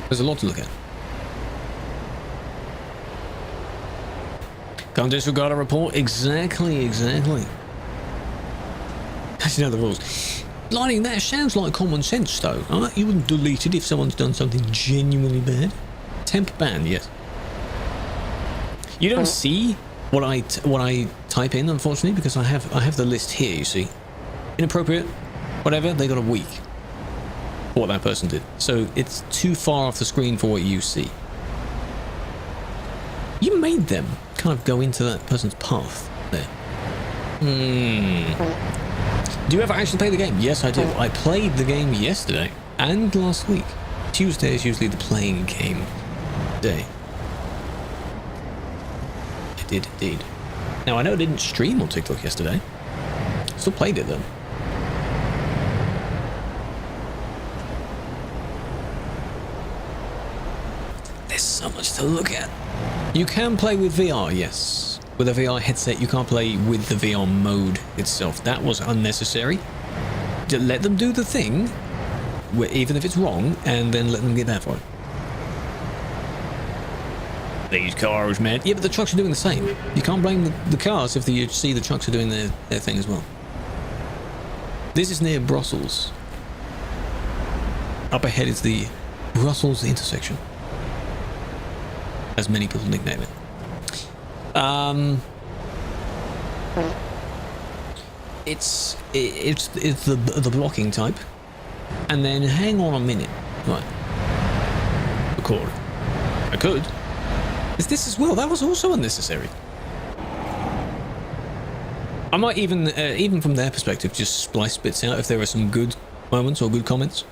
There's a lot to look at. Can't disregard a report. Exactly. That's the rules. Lighting, that sounds like common sense though. Right? You wouldn't delete it if someone's done something genuinely bad. Temp ban, yes. You don't see what I type in, unfortunately, because I have the list here, you see. Inappropriate, whatever, they got a week. what that person did. So it's too far off the screen for what you see. You made them kind of go into that person's path there. Do you ever actually play the game? Yes, I do. I played the game yesterday and last week. Tuesday is usually the playing game day. I did indeed. Now, I know I didn't stream on TikTok yesterday. Still played it though. There's so much to look at. You can play with VR, yes. With a VR headset, you can't play with the VR mode itself. That was unnecessary. Let them do the thing, even if it's wrong, and then let them get that for it. These cars, man. Yeah, but the trucks are doing the same. You can't blame the cars if you see the trucks are doing their thing as well. This is near Brussels. Up ahead is the Brussels intersection, as many people nickname it. It's the blocking type, and then hang on a minute. Right. Record. I could. Is this as well? That was also unnecessary. I might even from their perspective, just splice bits out if there are some good moments or good comments.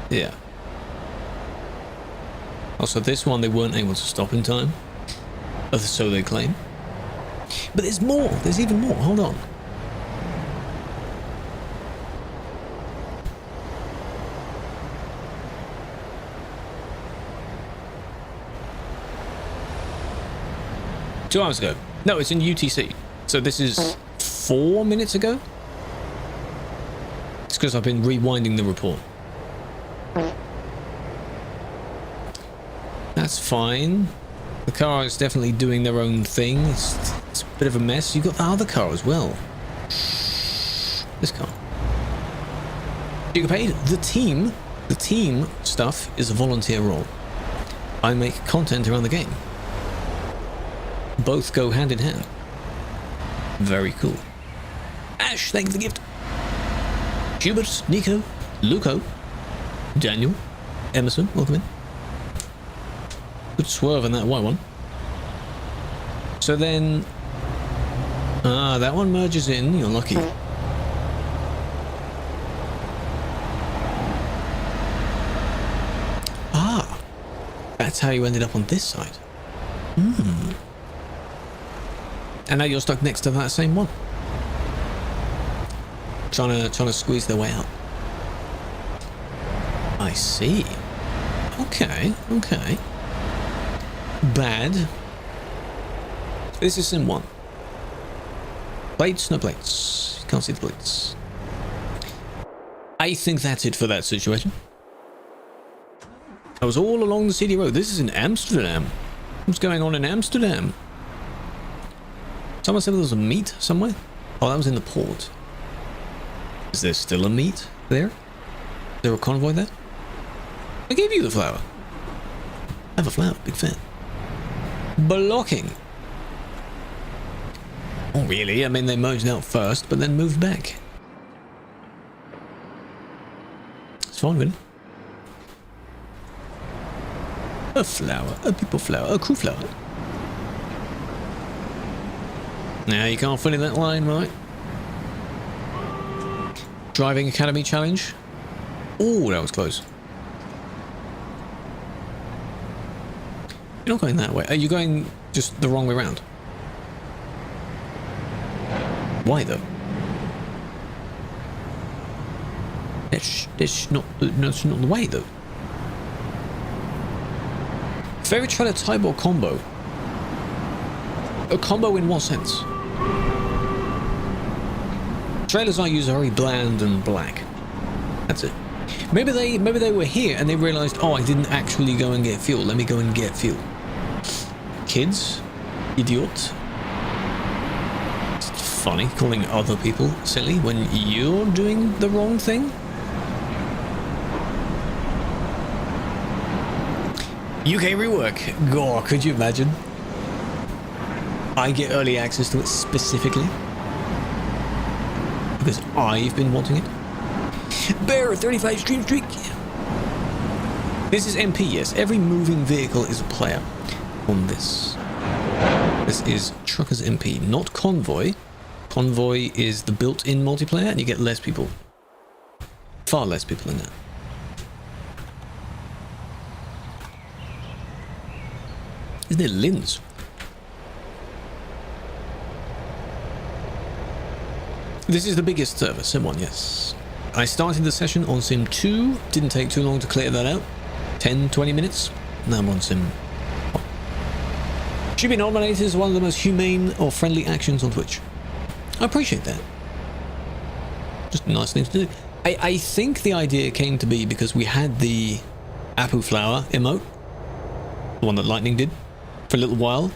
Yeah. Also, this one they weren't able to stop in time, so they claim. But there's more. There's even more. Hold on. Two hours ago. No, it's in UTC. So this is 4 minutes ago. It's because I've been rewinding the report. That's fine. The car is definitely doing their own thing. It's a bit of a mess. You've got the other car as well. This car. You get paid. The team stuff is a volunteer role. I make content around the game. Both go hand in hand. Very cool. Ash, thank you for the gift. Hubert, Nico, Luco, Daniel, Emerson, welcome in. Good swerve on that white one. So then... that one merges in. You're lucky. That's how you ended up on this side. And now you're stuck next to that same one. Trying to squeeze their way out. I see. Okay. Bad. This is sim 1. Plates, no plates. Can't see the plates. I think that's it for that situation. I was all along the city road. This is in Amsterdam. What's going on in Amsterdam? Someone said there was a meet somewhere? Oh, that was in the port. Is there still a meet there? Is there a convoy there? I gave you the flower. I have a flower, big fan. Blocking. Oh, really? I mean, they merged out first, but then moved back. It's fine, really. A flower, a people flower, a crew flower. Now you can't fit in that line, right? Driving Academy Challenge. Oh, that was close. You're not going that way. Are you going just the wrong way around? Why though? That's not the way though. Very trailer type or combo? A combo in what sense? Trailers I use are very bland and black. That's it. Maybe they were here and they realized, oh, I didn't actually go and get fuel. Let me go and get fuel. Kids, idiot. It's funny calling other people silly when you're doing the wrong thing. UK rework. Gore, could you imagine? I get early access to it specifically because I've been wanting it. Bear, 35 stream streak. This is MP, yes. Every moving vehicle is a player on this. This is TruckersMP, not Convoy. Convoy is the built-in multiplayer, and you get less people. Far less people in that. Isn't it Linz? This is the biggest server, Sim 1, yes. I started the session on Sim 2, didn't take too long to clear that out. 10, 20 minutes. Now I'm on Sim 1. Should be nominated as one of the most humane or friendly actions on Twitch. I appreciate that. Just a nice thing to do. I think the idea came to be because we had the Apu Flower emote, the one that Lightning did, for a little while.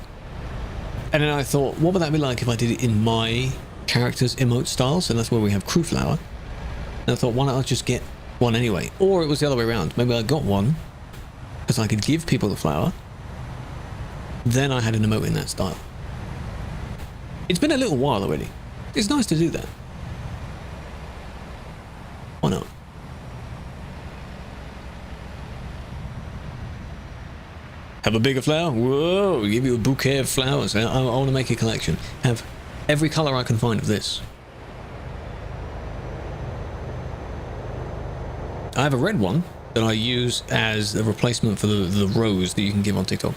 And then I thought, what would that be like if I did it in my character's emote style? So that's where we have Crew Flower. And I thought, why not I just get one anyway? Or it was the other way around. Maybe I got one because I could give people the flower. Then I had an emote in that style. It's been a little while already. It's nice to do that. Why not? Have a bigger flower? Whoa, give you a bouquet of flowers. I want to make a collection. Have every colour I can find of this. I have a red one that I use as a replacement for the rose that you can give on TikTok.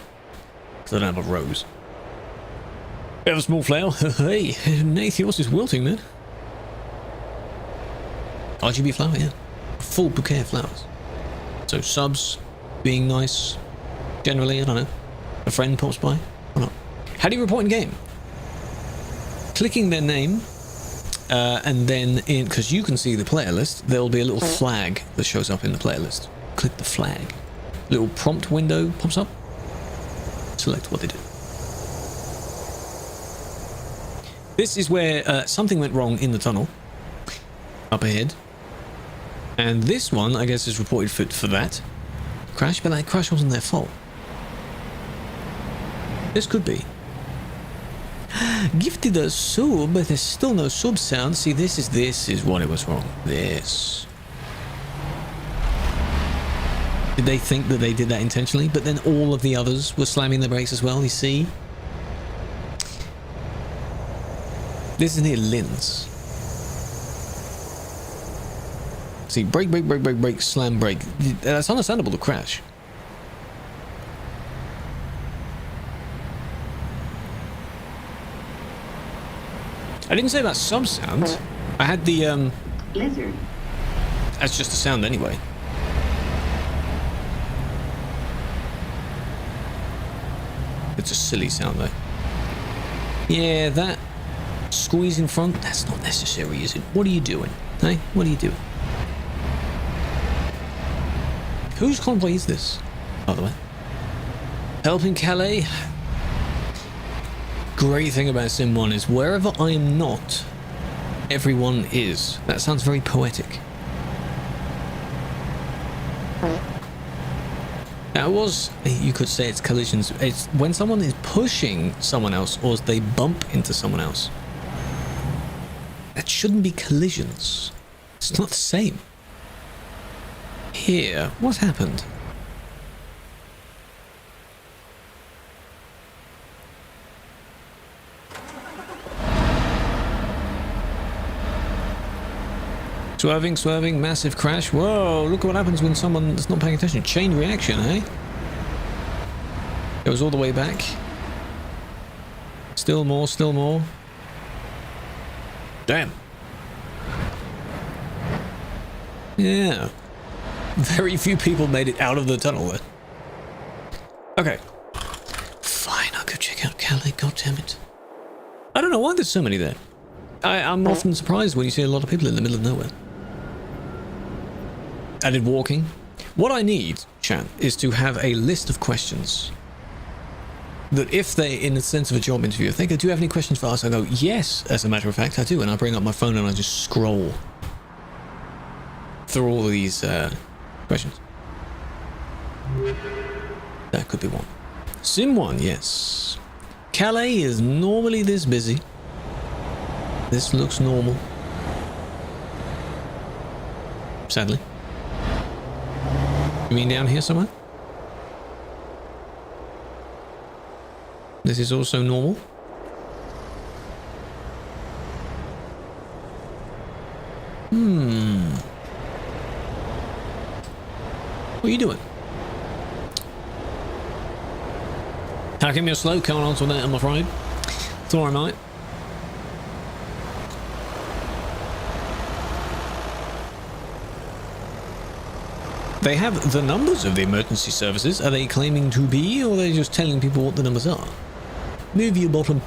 Because I don't have a rose. We have a small flower. Hey, Nath, yours is wilting, man. RGB flower, yeah. A full bouquet of flowers. So subs, being nice. Generally, I don't know. A friend pops by. Why not? How do you report in game? Clicking their name, and then in, because you can see the player list, there'll be a little flag that shows up in the player list. Click the flag. Little prompt window pops up. Select what they do. This is where something went wrong in the tunnel. Up ahead. And this one, I guess, is reported for that crash, but that crash wasn't their fault. This could be. Gifted a sub, but there's still no sub sound. See, this is what it was wrong. This. Did they think that they did that intentionally? But then all of the others were slamming their brakes as well, you see? This is near Linz. See, brake, brake, brake, brake, brake, slam, brake. That's understandable to crash. I didn't say about sub sound. I had the Lizard. That's just a sound anyway. It's a silly sound though. Yeah, that squeeze in front, that's not necessary, is it? What are you doing? Hey, what are you doing? Whose convoy is this, by the way? Helping Calais? Great thing about Sim 1 is wherever I am not, everyone is. That sounds very poetic. That was, you could say it's collisions. It's when someone is pushing someone else or they bump into someone else. That shouldn't be collisions. It's not the same. Here, what happened? Swerving, swerving, massive crash. Whoa, look what happens when someone is not paying attention. Chain reaction, eh? Goes all the way back. Still more, still more. Damn. Yeah. Very few people made it out of the tunnel there. Okay. Fine, I'll go check out Calais, god damn it. I don't know why there's so many there. I'm often surprised when you see a lot of people in the middle of nowhere. Added walking. What I need, chat, is to have a list of questions that if they, in the sense of a job interview, if they go, do you have any questions for us? I go, yes, as a matter of fact, I do. And I bring up my phone and I just scroll through all of these questions. That could be one. Sim 1, yes. Calais is normally this busy. This looks normal. sadly. You mean down here somewhere? This is also normal. What are you doing? How come you're slow coming onto that, I'm afraid? Sorry, mate. They have the numbers of the emergency services. Are they claiming to be, or are they just telling people what the numbers are? Move your bottom.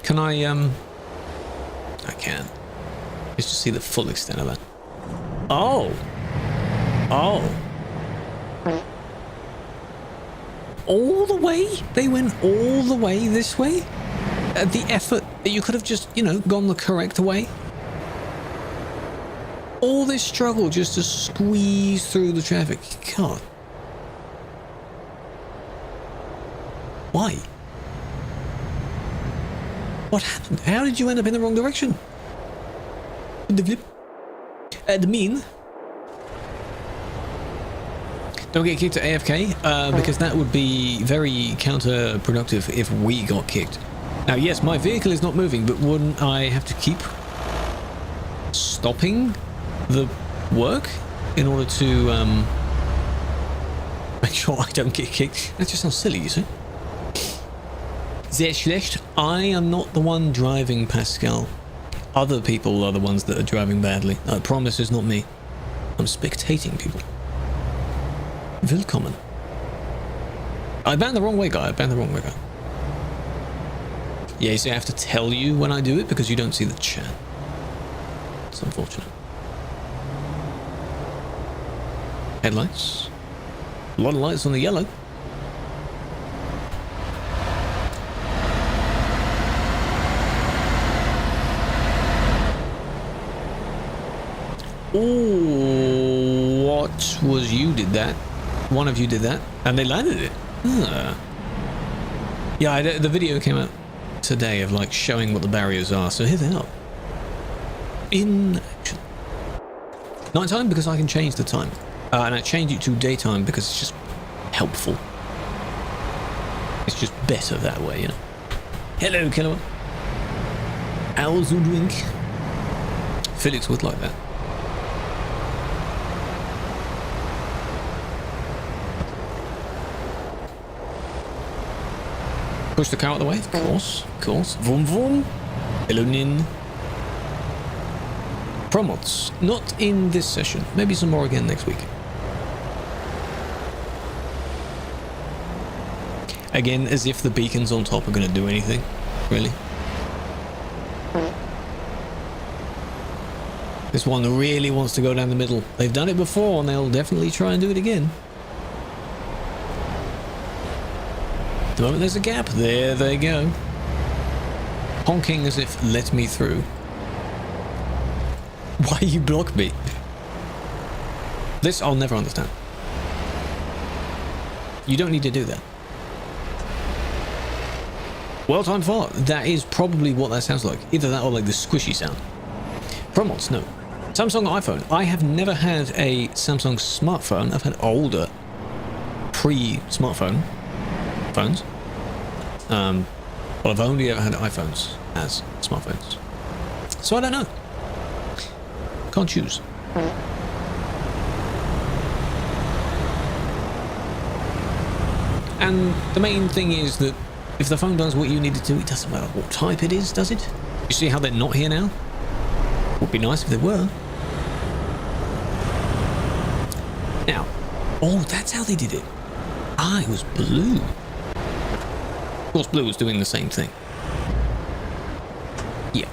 Can I can. Just to see the full extent of that. Oh. All the way? They went all the way this way? The effort that you could have just, you know, gone the correct way? All this struggle just to squeeze through the traffic. God. Why? What happened? How did you end up in the wrong direction? The flip. The mean. Don't get kicked at AFK, because that would be very counterproductive if we got kicked. Now, yes, my vehicle is not moving, but wouldn't I have to keep stopping the work in order to make sure I don't get kicked? That just sounds silly, you see. Sehr schlecht. I am not the one driving, Pascal. Other people are the ones that are driving badly. I promise it's not me. I'm spectating people. Willkommen. I banned the wrong way, guy. I banned the wrong way, guy. Yeah, you see, I have to tell you when I do it because you don't see the chat. It's unfortunate. Headlights. A lot of lights on the yellow. Oh, what was you did that? One of you did that, and they landed it. Yeah, the video came out today of like showing what the barriers are. So here they are. In action. Nighttime because I can change the time, and I change it to daytime because it's just helpful. It's just better that way, you know. Hello, killer. How's you doing? Felix would like that. Push the car out of the way, of course, of course. Vroom vroom. Hello, Nin. Promots. Not in this session. Maybe some more again next week. Again, as if the beacons on top are going to do anything. Really? This one really wants to go down the middle. They've done it before and they'll definitely try and do it again. The moment there's a gap, there they go. Honking as if let me through. Why you block me? This I'll never understand. You don't need to do that. Well timed fart. That is probably what that sounds like. Either that or like the squishy sound. Promots, no. Samsung iPhone. I have never had a Samsung smartphone. I've had older pre-smartphone phones. Well, I've only ever had iPhones as smartphones. So I don't know. Can't choose. And the main thing is that if the phone does what you need it to, it doesn't matter what type it is, does it? You see how they're not here now? Would be nice if they were. Now, oh, that's how they did it. Ah, it was blue. Of course, blue was doing the same thing. Yeah.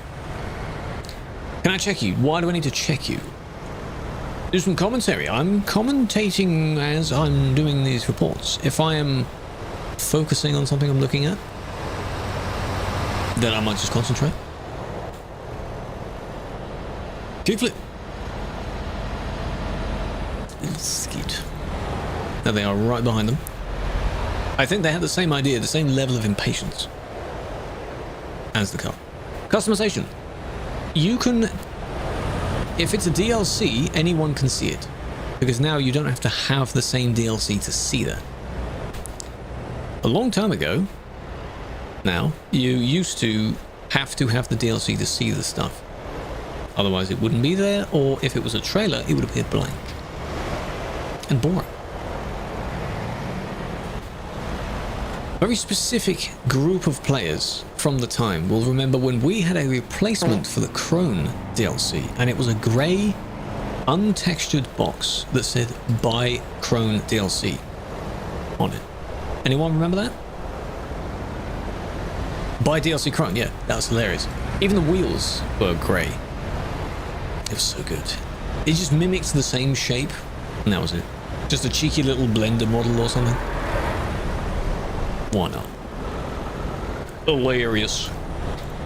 Can I check you? Why do I need to check you? Do some commentary. I'm commentating as I'm doing these reports. If I am focusing on something I'm looking at, then I might just concentrate. Kickflip. little skid. There they are, right behind them. I think they had the same idea, the same level of impatience as the car. Customization. You can, if it's a DLC, anyone can see it. Because now you don't have to have the same DLC to see that. A long time ago, now, you used to have the DLC to see the stuff. Otherwise it wouldn't be there, or if it was a trailer, it would appear blank. And boring. A very specific group of players from the time will remember when we had a replacement for the Krone DLC, and it was a grey, untextured box that said Buy Krone DLC on it. Anyone remember that? Buy DLC Krone, yeah, that was hilarious. Even the wheels were grey. It was so good. It just mimicked the same shape, and that was it. Just a cheeky little blender model or something. Why not? Hilarious.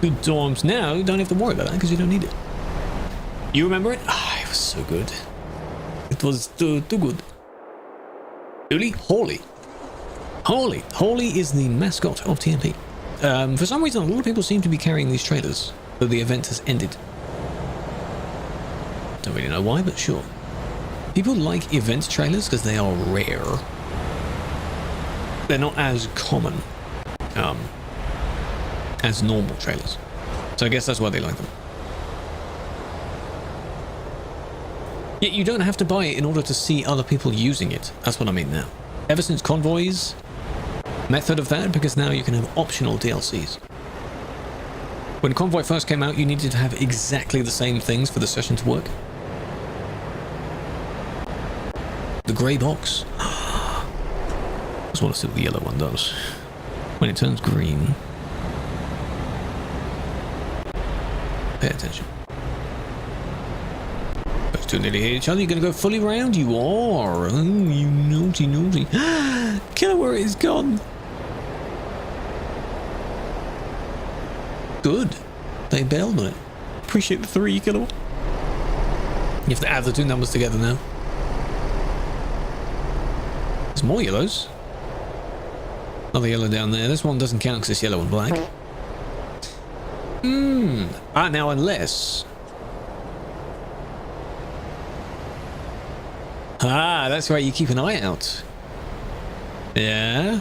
Good times. Now you don't have to worry about that because you don't need it. You remember it? Ah, it was so good. It was too good. Really? Hawley. Hawley is the mascot of TMP. For some reason, a lot of people seem to be carrying these trailers, though the event has ended. Don't really know why, but sure. People like event trailers because they are rare. They're not as common as normal trailers. So I guess that's why they like them. Yet you don't have to buy it in order to see other people using it. That's what I mean now. Ever since Convoy's method of that, because now you can have optional DLCs. When Convoy first came out, you needed to have exactly the same things for the session to work. The grey box. I just want to see what the yellow one does. When it turns green. Pay attention. Those two nearly hit each other. You're going to go fully round? You are. Oh, you naughty. Killer, where is gone? Good. They bailed on it. Appreciate the 3, Killer. You have to add the 2 numbers together now. There's more yellows. Another yellow down there. This one doesn't count because it's yellow and black. Now unless... Ah, that's right, you keep an eye out. Yeah?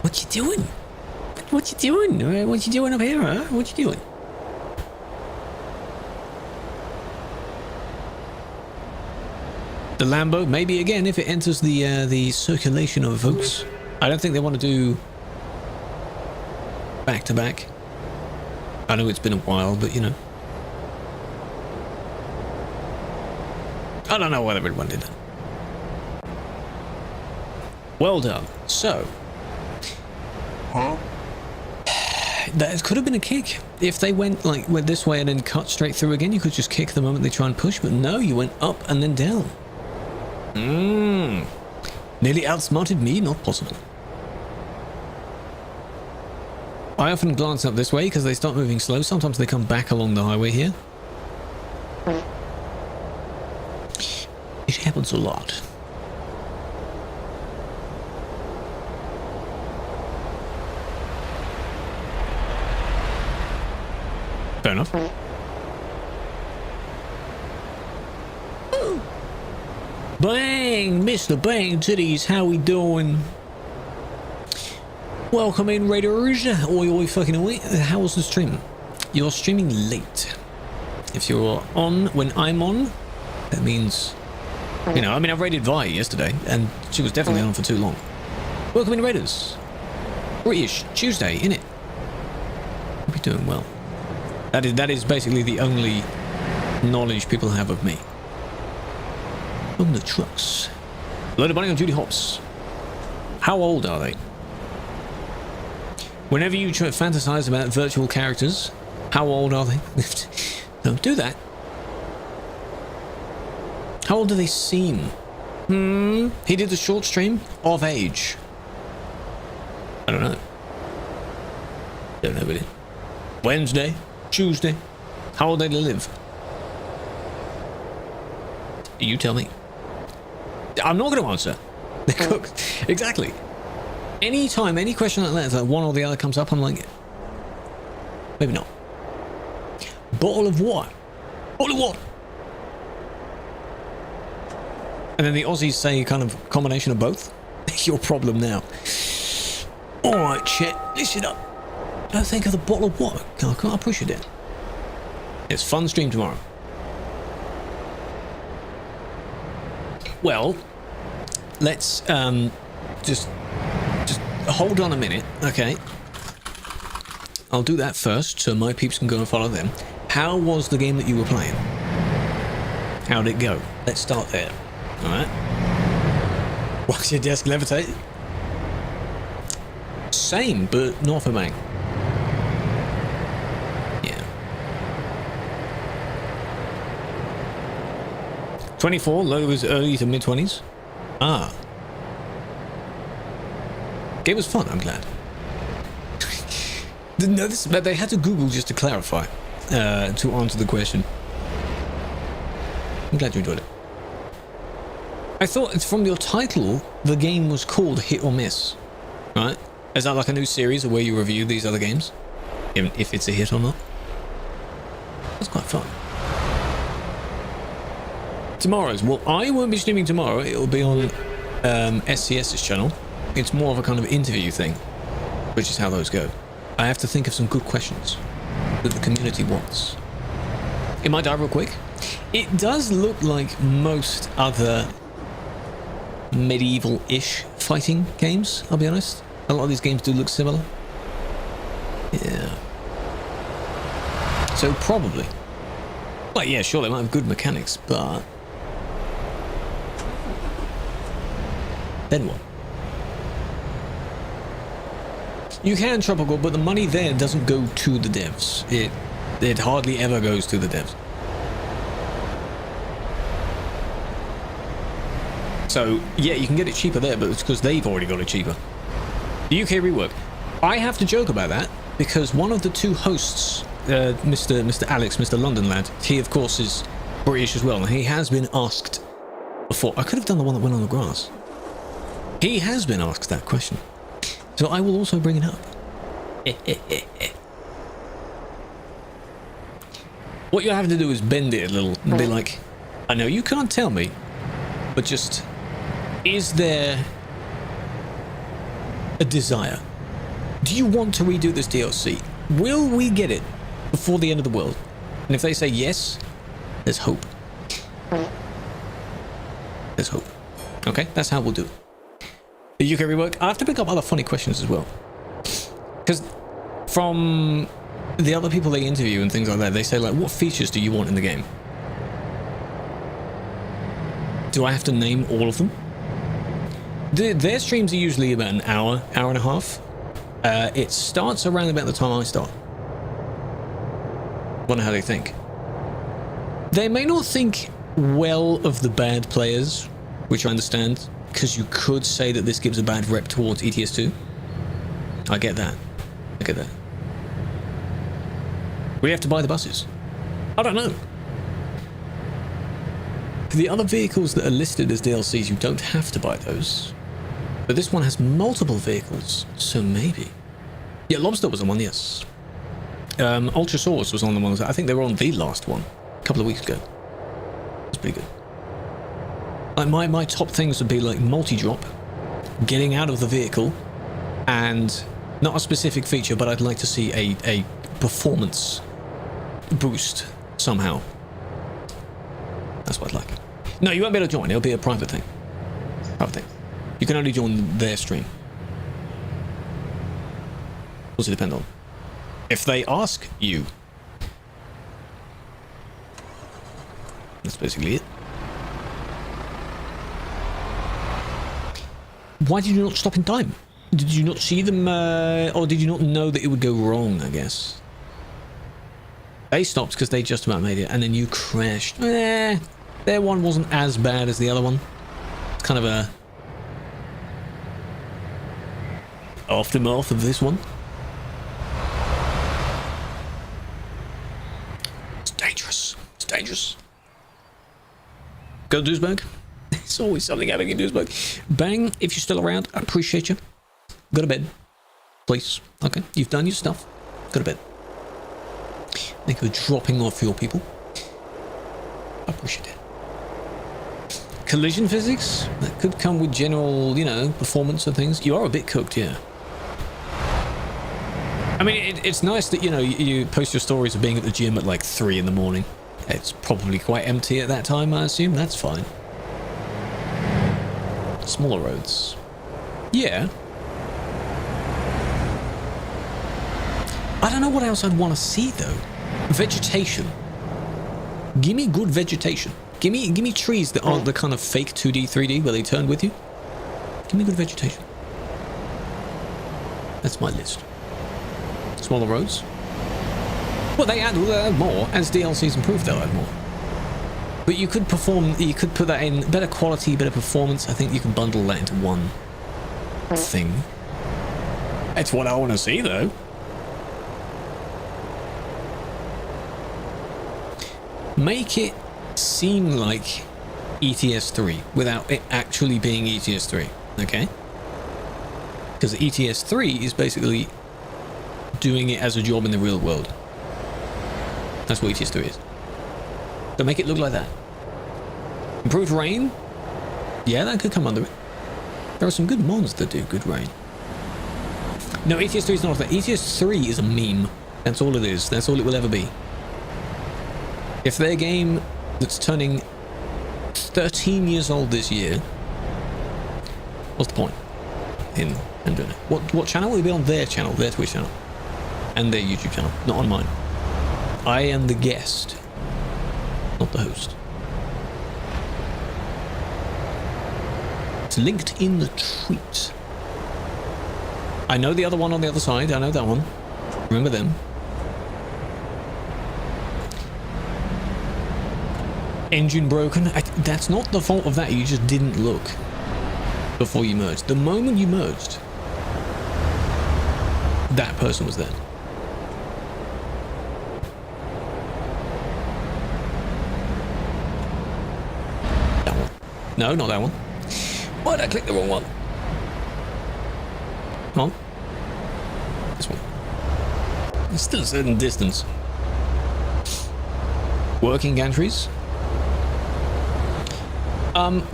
What you doing? What you doing? What you doing up here, huh? What you doing? The Lambo, maybe again if it enters the circulation of votes. I don't think they want to do back to back. I know it's been a while, but you know. I don't know why everyone did that. Well done. So, that could have been a kick. If they went this way and then cut straight through again, you could just kick the moment they try and push, but no, you went up and then down. Nearly outsmarted me, not possible. I often glance up this way because they start moving slow. Sometimes they come back along the highway here. It happens a lot. Fair enough. Bang! Mr. Bang Titties, how we doing? Welcome in, Raiders. Oi, oi, fucking oi. How was the stream? You're streaming late. If you're on when I'm on, that means... You know, I mean, I raided Vi yesterday, and she was definitely on for too long. Welcome in, Raiders. British Tuesday, innit? Hope you're doing well. That is basically the only knowledge people have of me. On the trucks. Load of money on Judy Hops. How old are they? Whenever you try to fantasize about virtual characters, how old are they? Don't do that. How old do they seem? He did the short stream of age. I don't know. Don't know really. Wednesday, Tuesday. How old do they live? You tell me. I'm not going to answer. They're cooked. Exactly. Anytime, any question like that, like one or the other comes up, I'm like, maybe not. Bottle of what? Bottle of what? And then the Aussies say kind of combination of both. It's your problem now. Alright, Chet, listen up. Don't think of the bottle of what? Can't I push it in? It's fun stream tomorrow. Well, let's just hold on a minute, okay? I'll do that first so my peeps can go and follow them. How was the game that you were playing? How'd it go? Let's start there. Alright. Watch your desk levitate? Same, but not for me. Yeah. 24, low was early to mid-20s. Ah. Game was fun, I'm glad. No, but they had to Google just to clarify, to answer the question. I'm glad you enjoyed it. I thought it's from your title, the game was called Hit or Miss, right? Is that like a new series where you review these other games? Even if it's a hit or not? That's quite fun. Tomorrow's, well, I won't be streaming tomorrow, it'll be on SCS's channel. It's more of a kind of interview thing, which is how those go. I have to think of some good questions that the community wants. It might die real quick. It does look like most other medieval-ish fighting games, I'll be honest. A lot of these games do look similar. Yeah. So probably. Like, yeah, sure, they might have good mechanics, but... then what? You can tropical, but the money there doesn't go to the devs. It hardly ever goes to the devs. So, yeah, you can get it cheaper there, but it's because they've already got it cheaper. The UK rework. I have to joke about that, because one of the two hosts, Mr. Alex, Mr. London lad, he, of course, is British as well, and he has been asked before. I could have done the one that went on the grass. He has been asked that question. So I will also bring it up. What you have to do is bend it a little and be like, I know you can't tell me, but just, is there a desire? Do you want to redo this DLC? Will we get it before the end of the world? And if they say yes, there's hope. There's hope. Okay, that's how we'll do it. The UK rework. I have to pick up other funny questions as well, because from the other people they interview and things like that, they say like, what features do you want in the game? Do I have to name all of them? Their streams are usually about an hour and a half. It starts around about the time I start. Wonder how they think. They may not think well of the bad players, which I understand, because you could say that this gives a bad rep towards ETS2. I get that. I get that. We have to buy the buses. I don't know. For the other vehicles that are listed as DLCs, you don't have to buy those. But this one has multiple vehicles, so maybe. Yeah, Lobster was on one, yes. Ultrasaurus was on the one. I think they were on the last one a couple of weeks ago. It's pretty good. Like my top things would be like multi-drop, getting out of the vehicle, and not a specific feature, but I'd like to see a performance boost somehow. That's what I'd like. No, you won't be able to join. It'll be a private thing. Private thing. You can only join their stream. What's it depend on? If they ask you. That's basically it. Why did you not stop in time? Did you not see them, or did you not know that it would go wrong, I guess? They stopped because they just about made it, and then you crashed. Their one wasn't as bad as the other one. It's kind of a aftermath of this one. It's dangerous. It's dangerous. Go to Duisburg. There's always something happening in Duisburg. Bang, if you're still around, I appreciate you. Go to bed, please. Okay, you've done your stuff. Go to bed. Thank you for dropping off your people. I appreciate it. Collision physics? That could come with general, you know, performance and things. You are a bit cooked, yeah. I mean, it's nice that, you know, you post your stories of being at the gym at like 3 in the morning. It's probably quite empty at that time, I assume. That's fine. Smaller roads. Yeah. I don't know what else I'd want to see, though. Vegetation. Give me good vegetation. Give me trees that aren't the kind of fake 2D, 3D where they turn with you. Give me good vegetation. That's my list. Smaller roads. Well, they add more. As DLCs improve, they'll add more. But you could put that in better quality, better performance. I think you can bundle that into one thing. That's what I want to see, though. Make it seem like ETS 3 without it actually being ETS 3, okay? Because ETS 3 is basically doing it as a job in the real world. That's what ETS 3 is. So make it look like that. Improved rain? Yeah, that could come under it. There are some good mods that do good rain. No, ETS 3 is not that. ETS 3 is a meme. That's all it is. That's all it will ever be. If their game that's turning 13 years old this year, what's the point in doing it? What channel will it be on? Their channel, their Twitch channel, and their YouTube channel, not on mine. I am the guest, not the host. It's linked in the tweet. I know the other one on the other side. I know that one. Remember them. Engine broken. That's not the fault of that. You just didn't look before you merged. The moment you merged, that person was there. That one. No, not that one. Why did I click the wrong one? Come on. This one. It's still a certain distance. Working gantries.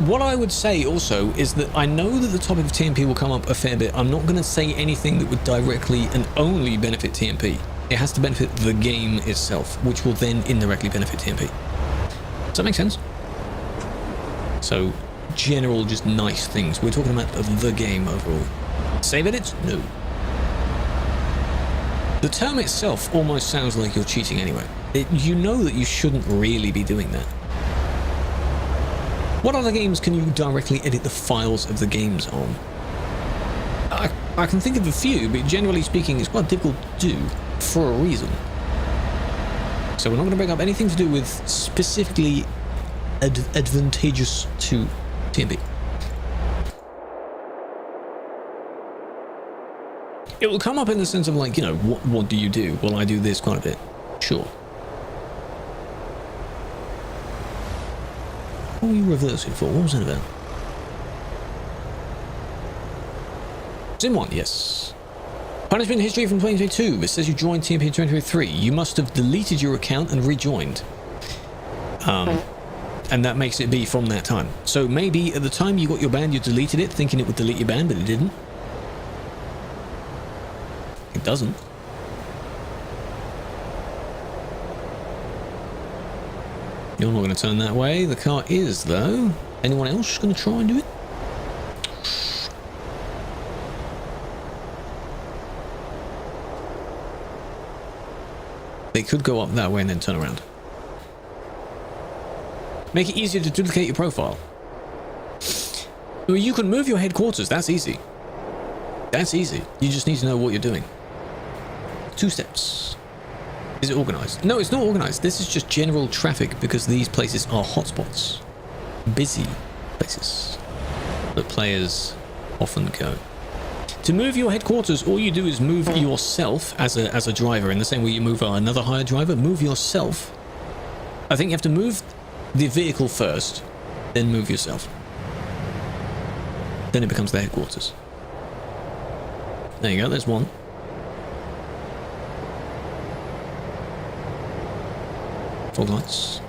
What I would say also is that I know that the topic of TMP will come up a fair bit. I'm not going to say anything that would directly and only benefit TMP. It has to benefit the game itself, which will then indirectly benefit TMP. Does that make sense? So, general, just nice things. We're talking about the game overall. Save edits? No. The term itself almost sounds like you're cheating anyway. You know that you shouldn't really be doing that. What other games can you directly edit the files of the games on? I can think of a few, but generally speaking, it's quite difficult to do for a reason. So we're not going to bring up anything to do with specifically advantageous to TMP. It will come up in the sense of like, you know, what do you do? Well, I do this quite a bit. Sure. What were you reversing for? What was that about? Sim 1, yes. Punishment history from 2022. It says you joined TMP in 2023. You must have deleted your account and rejoined. And that makes it be from that time. So maybe at the time you got your ban, you deleted it, thinking it would delete your ban, but it didn't. It doesn't. You're not going to turn that way. The car is, though. Anyone else going to try and do it? They could go up that way and then turn around. Make it easier to duplicate your profile. Well, you can move your headquarters. That's easy. That's easy. You just need to know what you're doing. 2 steps. Is it organized? No, it's not organized. This is just general traffic because these places are hotspots. Busy places that players often go. To move your headquarters, all you do is move yourself as a driver. In the same way you move another hired driver, move yourself. I think you have to move the vehicle first, then move yourself. Then it becomes the headquarters. There you go, there's one. Fog lights.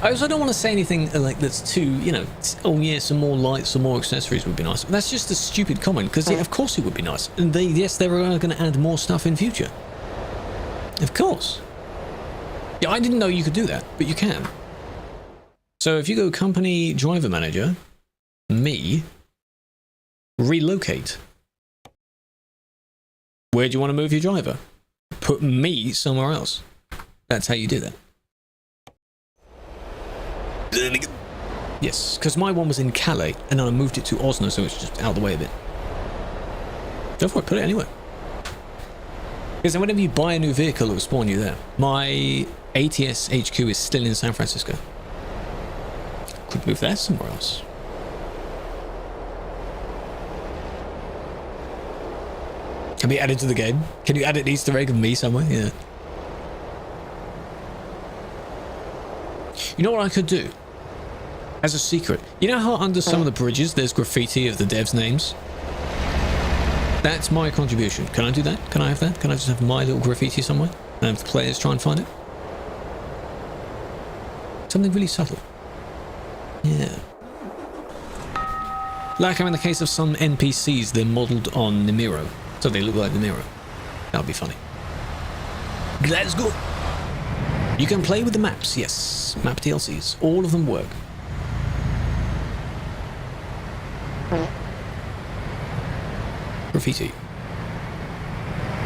I also don't want to say anything like that's too, you know, oh yeah, some more lights, some more accessories would be nice. That's just a stupid comment, because yeah, of course it would be nice. And yes, they were going to add more stuff in future. Of course. Yeah, I didn't know you could do that, but you can. So if you go company driver manager, me, relocate. Where do you want to move your driver? Put me somewhere else. That's how you do that. Yes, because my one was in Calais, and then I moved it to Oslo, so it's just out of the way a bit. Go for it, put it anywhere. Because then whenever you buy a new vehicle, it will spawn you there. My ATS HQ is still in San Francisco. Could move there somewhere else. Can be added to the game? Can you add an Easter egg of me somewhere? Yeah. You know what I could do? As a secret. You know how under some of the bridges there's graffiti of the devs' names? That's my contribution. Can I do that? Can I have that? Can I just have my little graffiti somewhere? And have the players try and find it? Something really subtle. Yeah. Like how in the case of some NPCs, they're modelled on Nemiro. So they look like Nemiro. That would be funny. Let's go! You can play with the maps, yes. Map DLCs. All of them work. Graffiti.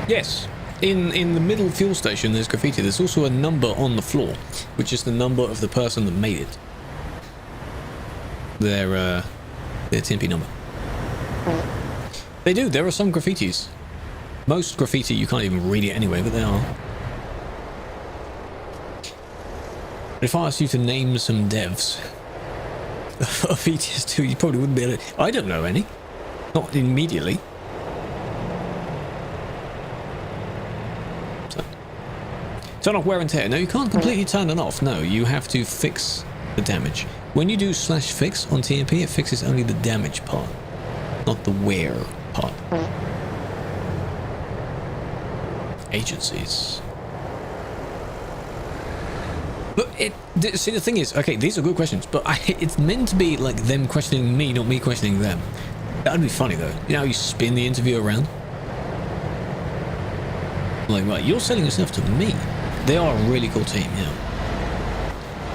Yes. In the middle fuel station there's graffiti. There's also a number on the floor, which is the number of the person that made it. Their TMP number. They do. There are some graffitis. Most graffiti you can't even read it anyway, but they are. If I asked you to name some devs of ETS2, you probably wouldn't be able to. I don't know any. Not immediately. So. Turn off wear and tear. No, you can't completely turn it off. No, you have to fix the damage. When you do /fix on TMP, it fixes only the damage part, not the wear part. Agencies. But see, the thing is, okay, these are good questions, but it's meant to be like them questioning me, not me questioning them. That would be funny though. You know how you spin the interview around? Like, right, you're selling yourself to me. They are a really cool team, yeah.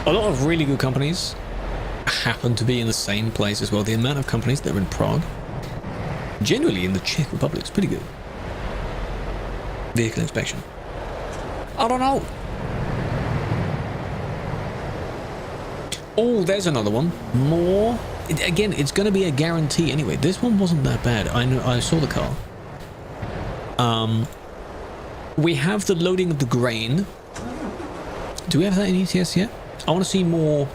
A lot of really good companies happen to be in the same place as well. The amount of companies that are in Prague, generally in the Czech Republic, is pretty good. Vehicle inspection. I don't know. Oh, there's another one. More. Again, it's going to be a guarantee anyway. This one wasn't that bad. I saw the car. We have the loading of the grain. Do we have that in ETS yet? I want to see more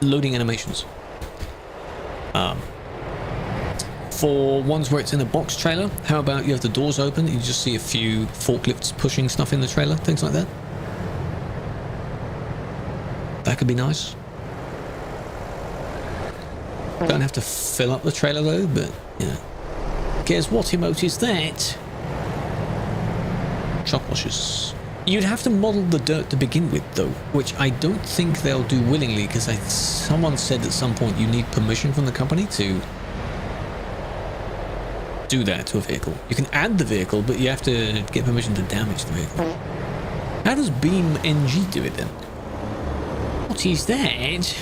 loading animations. For ones where it's in a box trailer, how about you have the doors open, you just see a few forklifts pushing stuff in the trailer, things like that. That could be nice. Don't have to fill up the trailer though, but yeah. Guess what emote is that? Truck washers. You'd have to model the dirt to begin with though, which I don't think they'll do willingly, because someone said at some point you need permission from the company to do that to a vehicle. You can add the vehicle, but you have to get permission to damage the vehicle. How does Beam NG do it then? What is that?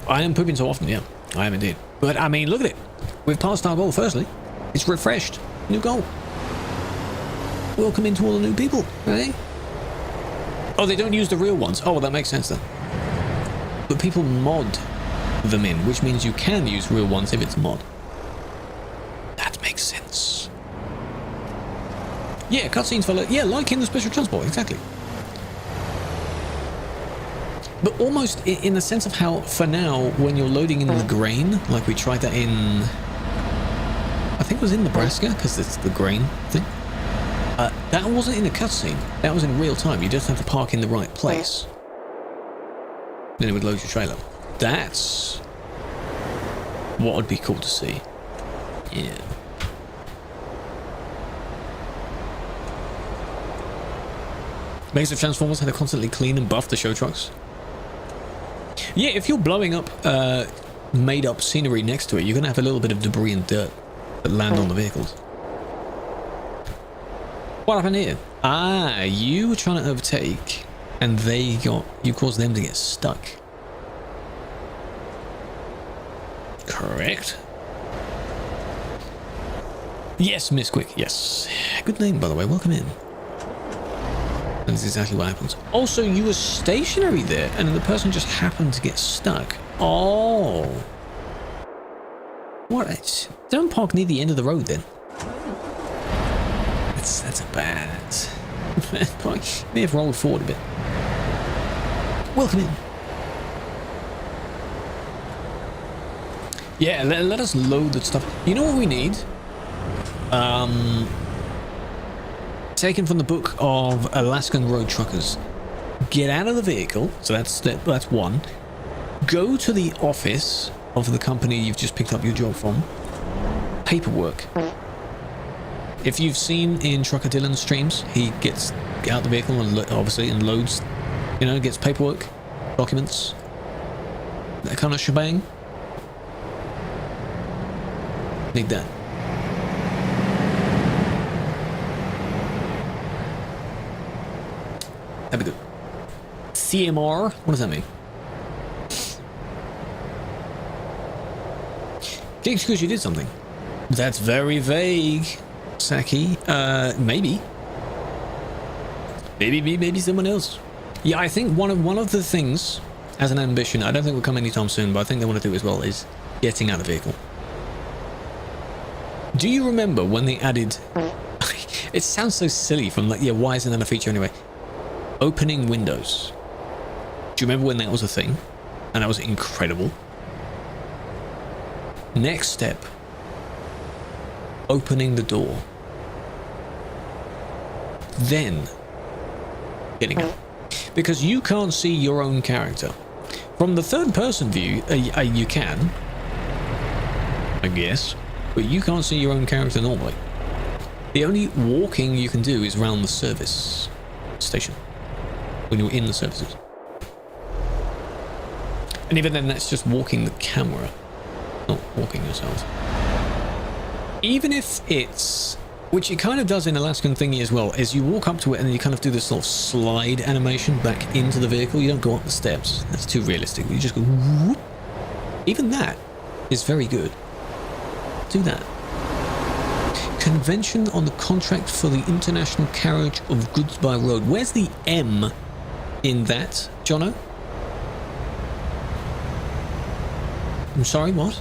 I am pooping so often, yeah. I am indeed. But I mean, look at it. We've passed our goal firstly. It's refreshed. New goal. Welcome into all the new people, eh? Oh, they don't use the real ones. Oh, well, that makes sense then. But people mod them in, which means you can use real ones if it's mod. That makes sense. Yeah, cutscenes for like in the special transport, exactly. But almost in the sense of how, for now, when you're loading in the grain, like we tried that in, I think it was in Nebraska, because it's the grain thing. That wasn't in a cutscene. That was in real time. You just have to park in the right place. Then it would load your trailer. That's what would be cool to see. Yeah. Makes of Transformers had to constantly clean and buff the show trucks. Yeah, if you're blowing up made up scenery next to it, you're going to have a little bit of debris and dirt that land on the vehicles. What happened here? Ah, you were trying to overtake and you caused them to get stuck. Correct. Yes, Miss Quick, yes. Good name, by the way. Welcome in. That's exactly what happens. Also, you were stationary there, and the person just happened to get stuck. Oh. What? Don't park near the end of the road, then. That's a bad... May have rolled forward a bit. Welcome in. Yeah, let us load the stuff. You know what we need? Taken from the book of Alaskan Road Truckers. Get out of the vehicle. So that's one. Go to the office of the company you've just picked up your job from. Paperwork. If you've seen in Trucker Dylan's streams, he gets out the vehicle and obviously and loads, gets paperwork, documents, that kind of shebang. Need that. That'd be good. CMR? What does that mean? Because you did something. That's very vague, Saki. Maybe. Maybe someone else. Yeah, I think one of the things as an ambition, I don't think will come anytime soon, but I think they want to do as well, is getting out of the vehicle. Do you remember when they added... It sounds so silly from like, yeah, why isn't that a feature anyway? Opening windows. Do you remember when that was a thing? And that was incredible. Next step. Opening the door. Then getting out. Because you can't see your own character. From the third person view, you can. I guess. But you can't see your own character normally. The only walking you can do is around the service station. When you're in the services. And even then, that's just walking the camera. Not walking yourself. Even if it's... Which it kind of does in Alaskan Thingy as well, is you walk up to it and then you kind of do this sort of slide animation back into the vehicle. You don't go up the steps. That's too realistic. You just go whoop. Even that is very good. Do that. Convention on the contract for the international carriage of goods by road. Where's the M in that, Jono? I'm sorry, what?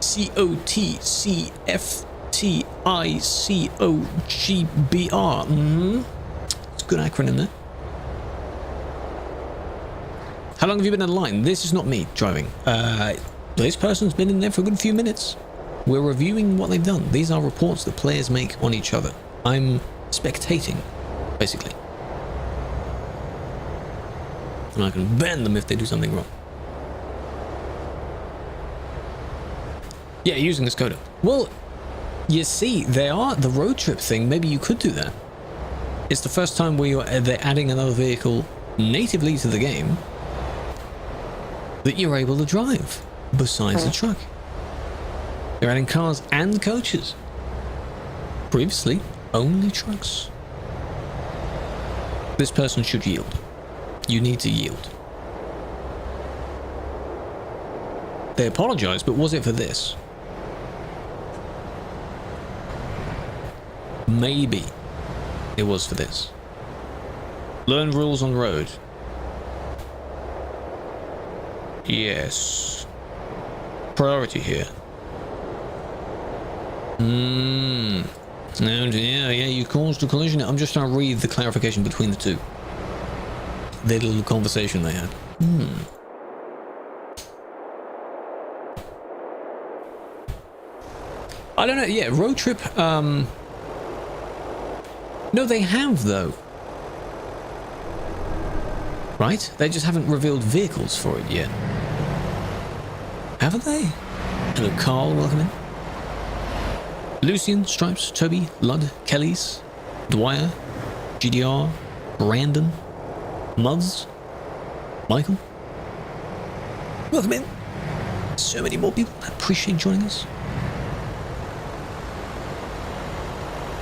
COTCFTICOGBR. It's a good acronym there. How long have you been in line? This is not me driving. This person's been in there for a good few minutes. We're reviewing what they've done. These are reports that players make on each other. I'm spectating, basically. And I can ban them if they do something wrong. Yeah, using this coder. Well, you see, the road trip thing, maybe you could do that. It's the first time where they're adding another vehicle natively to the game that you're able to drive, besides the truck. They're adding cars and coaches. Previously, only trucks. This person should yield. You need to yield. They apologized, but was it for this? Maybe it was for this. Learn rules on road. Yes. Priority here. And yeah, you caused a collision. I'm just trying to read the clarification between the two. The little conversation they had. I don't know. Yeah, road trip. No, they have though. Right? They just haven't revealed vehicles for it yet. Haven't they? Hello, Carl. Welcome in. Lucian, Stripes, Toby, Ludd, Kelly's, Dwyer, GDR, Brandon, Muzz, Michael. Welcome in. So many more people. I appreciate joining us.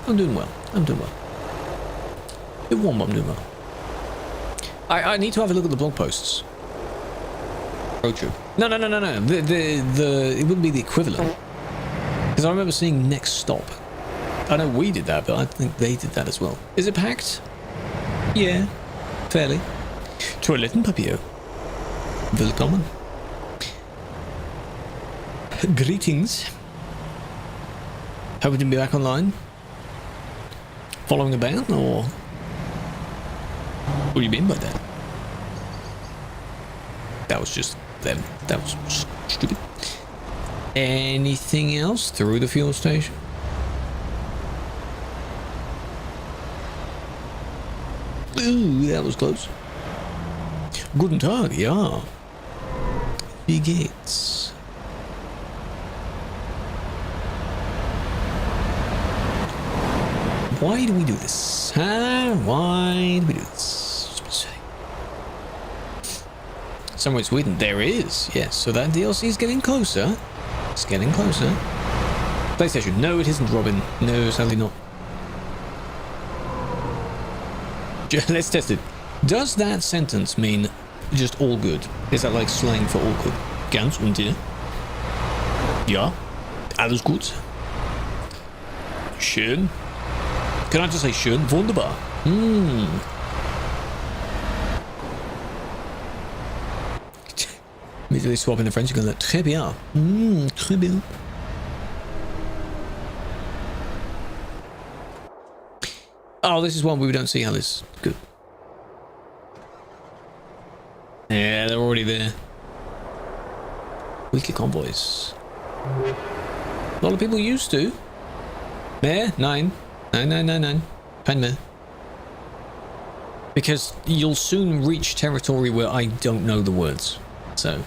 I'm doing well. I'm doing well. A bit warm, but I'm doing well. I need to have a look at the blog posts. Road trip. No. It wouldn't be the equivalent. Because I remember seeing next stop. I know we did that, but I think they did that as well. Is it packed? Yeah, fairly. Toilet and Papio. Willkommen. Greetings. Hoping to be back online. Following a ban, or what do you mean by that? That was just them. That was stupid. Anything else through the fuel station? Ooh, that was close. Guten Tag, ja. Wie geht's? Why do we do this? Huh? Why do we do this? Somewhere in Sweden, there is. Yes, so that DLC is getting closer. It's getting closer. PlayStation, no, it isn't, Robin. No, sadly not. Let's test it. Does that sentence mean just all good? Is that like slang for all good? Ganz und dir? Ja, alles gut. Schön. Can I just say schön? Wunderbar. Immediately swapping the French, you're going to très bien. Très bien. Oh, this is one we don't see, Alice. Good. Yeah, they're already there. Weekly convoys. A lot of people used to. There, 9. 9. Kein mehr. Because you'll soon reach territory where I don't know the words. So,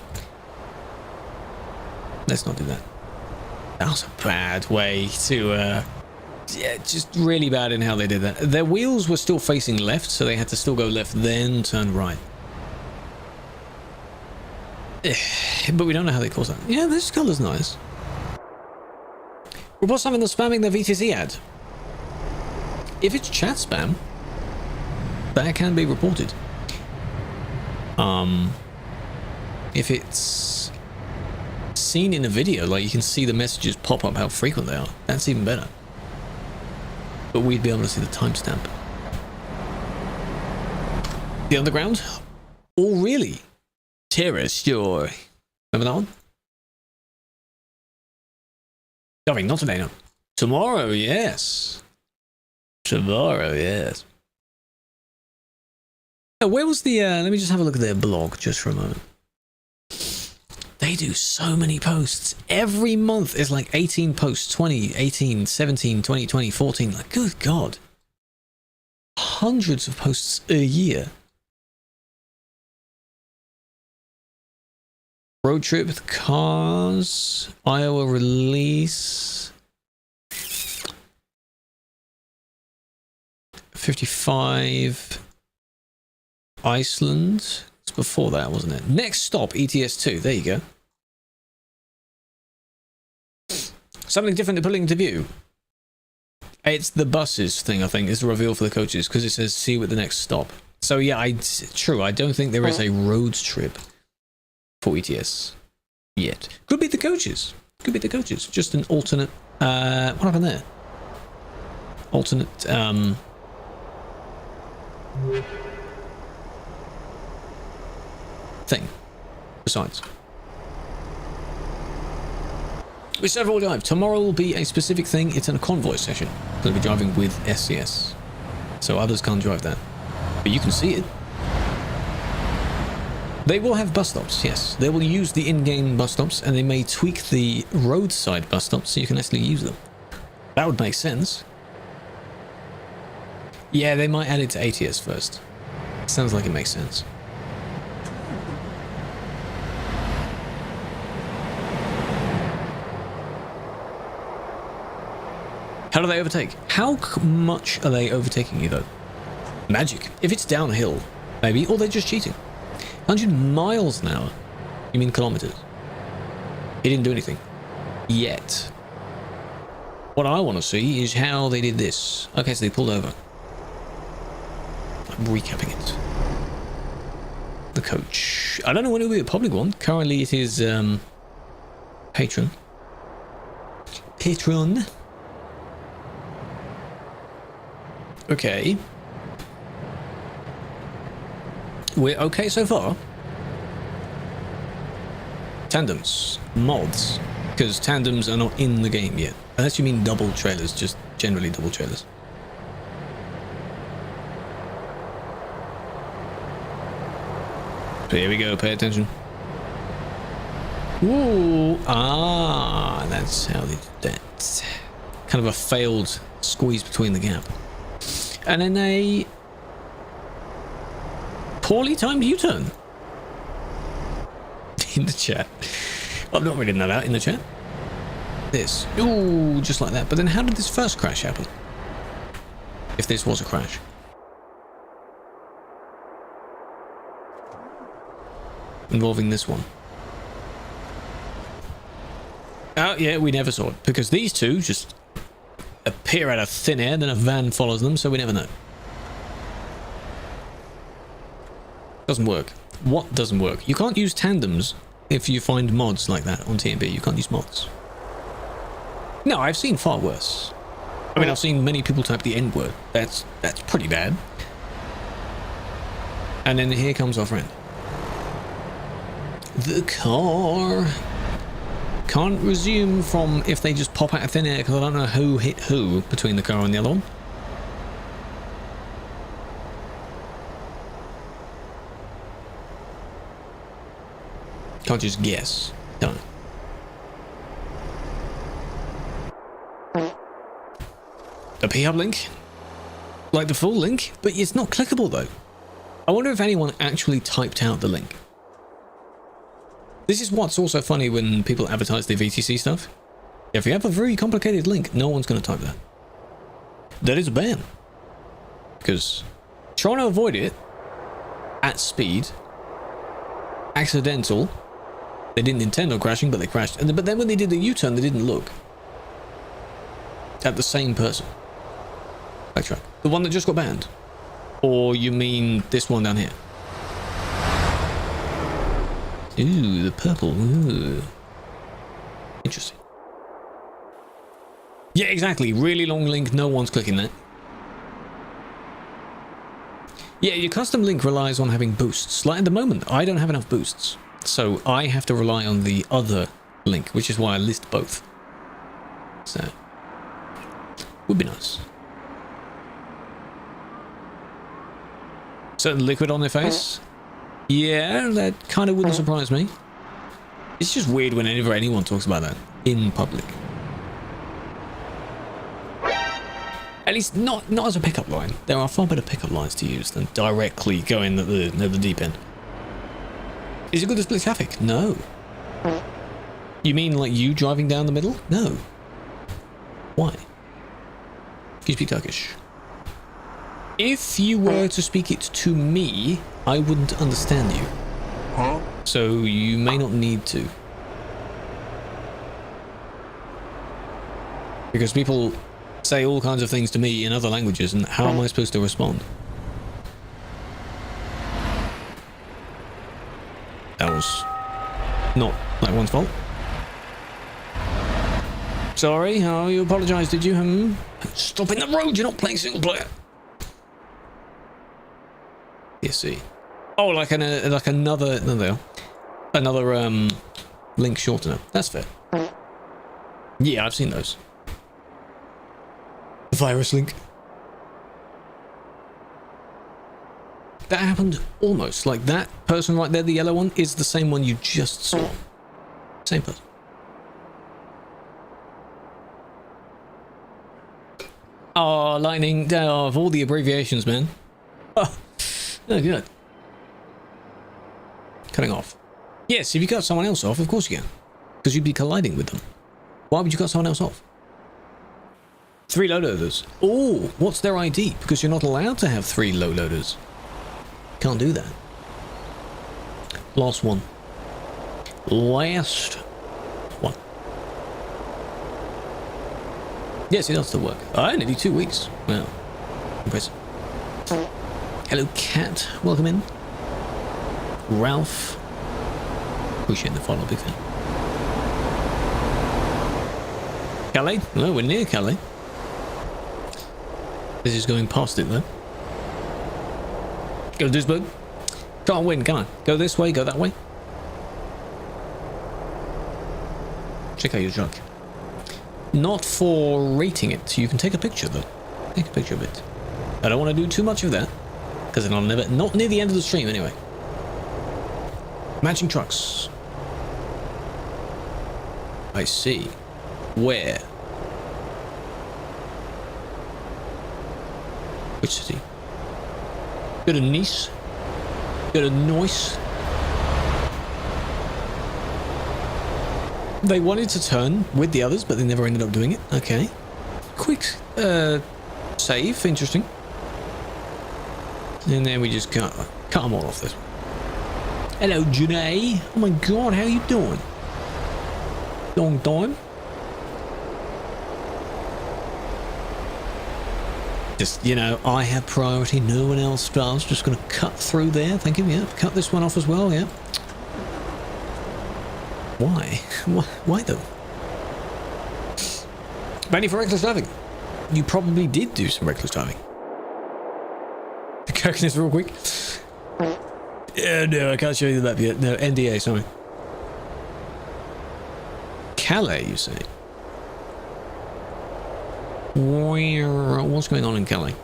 let's not do that. That was a bad way to, yeah, just really bad in how they did that. Their wheels were still facing left, so they had to still go left, then turn right. But we don't know how they caused that. Yeah, this color's nice. Report something that's spamming the VTC ad. If it's chat spam, that can be reported. If it's seen in a video, like you can see the messages pop up how frequent they are, that's even better. But we'd be able to see the timestamp. The Underground? Oh, really? Terror Story. Remember that one? Sorry, not today, no. Tomorrow, yes. Tomorrow, yes. Where was the, let me just have a look at their blog just for a moment. They do so many posts. Every month is like 18 posts, 20, 18, 17, 20, 20, 14. Like, good God. Hundreds of posts a year. Road trip with cars. Iowa release. 55. Iceland. It's before that, wasn't it? Next stop, ETS2. There you go. Something different to putting into view. It's the buses thing, I think, is the reveal for the coaches, because it says see you at the next stop. So yeah, true. I don't think there is a road trip for ETS yet. Could be the coaches. Could be the coaches. Just an alternate. What happened there? Alternate. Thing. Besides. We several drive. Tomorrow will be a specific thing. It's in a convoy session. Going to be driving with SCS. So others can't drive that. But you can see it. They will have bus stops, yes. They will use the in-game bus stops, and they may tweak the roadside bus stops so you can actually use them. That would make sense. Yeah, they might add it to ATS first. Sounds like it makes sense. How do they overtake? How much are they overtaking you, though? Magic. If it's downhill, maybe, or they're just cheating. 100 miles an hour. You mean kilometers? He didn't do anything. Yet. What I want to see is how they did this. Okay, so they pulled over. I'm recapping it. The coach. I don't know when it'll be a public one. Currently it is patron. Patron. Okay. We're okay so far. Tandems. Mods. Because tandems are not in the game yet. Unless you mean double trailers, just generally double trailers. So here we go, pay attention. Ooh, that's how they did that. Kind of a failed squeeze between the gap. And then a poorly timed U-turn. In the chat. I'm not reading that out in the chat. This. Ooh, just like that. But then how did this first crash happen? If this was a crash. Involving this one. Oh, yeah, we never saw it. Because these two just appear out of thin air, then a van follows them, so we never know. Doesn't work. What doesn't work? You can't use tandems if you find mods like that on TMB. You can't use mods. No, I've seen far worse. I mean, I've seen many people type the N word. That's pretty bad. And then here comes our friend. The car. Can't resume from if they just pop out of thin air because I don't know who hit who between the car and the other one. Can't just guess. Don't. A P-Hub link? Like the full link? But it's not clickable though. I wonder if anyone actually typed out the link. This is what's also funny when people advertise their VTC stuff. If you have a very complicated link, no one's going to type that. That is a ban. Because trying to avoid it at speed, accidental, they didn't intend on crashing, but they crashed. But then when they did the U-turn, they didn't look at the same person. Backtrack. The one that just got banned. Or you mean this one down here? Ooh, the purple. Ooh. Interesting. Yeah, exactly. Really long link. No one's clicking that. Yeah, your custom link relies on having boosts. Like at the moment, I don't have enough boosts. So I have to rely on the other link, which is why I list both. So, would be nice. Certain liquid on their face. Yeah, that kind of wouldn't surprise me. It's just weird whenever anyone talks about that in public. At least not as a pickup line. There are far better pickup lines to use than directly going at the deep end. Is it good to split traffic? No. You mean like you driving down the middle? No. Why? You speak Turkish. If you were to speak it to me, I wouldn't understand you. Huh? So you may not need to. Because people say all kinds of things to me in other languages, and how am I supposed to respond? That was not like one's fault. Sorry, oh, you apologise, did you? Stop in the road, you're not playing single player. Yes, see. Oh, like another link shortener. That's fair. Yeah, I've seen those. Virus link. That happened almost. Like that person right there, the yellow one, is the same one you just saw. Same person. Oh, lightning. Oh, of all the abbreviations, man. Oh, good. Cutting off. Yes, if you cut someone else off, of course you can. Because you'd be colliding with them. Why would you cut someone else off? 3 low loaders. Oh, what's their ID? Because you're not allowed to have 3 low loaders. Can't do that. Last one. Last one. Yes, it does still work. Oh, nearly 2 weeks. Wow. Impressive. Hello, Cat. Welcome in. Ralph. Appreciate the follow, big fan. Calais? No, we're near Calais. This is going past it, though. Go Duisburg. Can't win, can I? Go this way, go that way. Check out your truck. Not for rating it. You can take a picture, though. Take a picture of it. I don't want to do too much of that. Because then I'll never... Not near the end of the stream, anyway. Matching trucks. I see. Where? Which city? Go to Nice. Go to Nice. They wanted to turn with the others, but they never ended up doing it. Okay. Quick save. Interesting. And then we just cut them all off this one. Hello, Janae. Oh my god, how you doing? Long time. Just, you know, I have priority, no one else does. Just going to cut through there. Thank you. Yeah, cut this one off as well. Yeah. Why? Why though? Banning for reckless driving. You probably did do some reckless driving. Cooking this real quick. Yeah, no, I can't show you the map yet. No, NDA, sorry. Calais, you say? What's going on in Calais?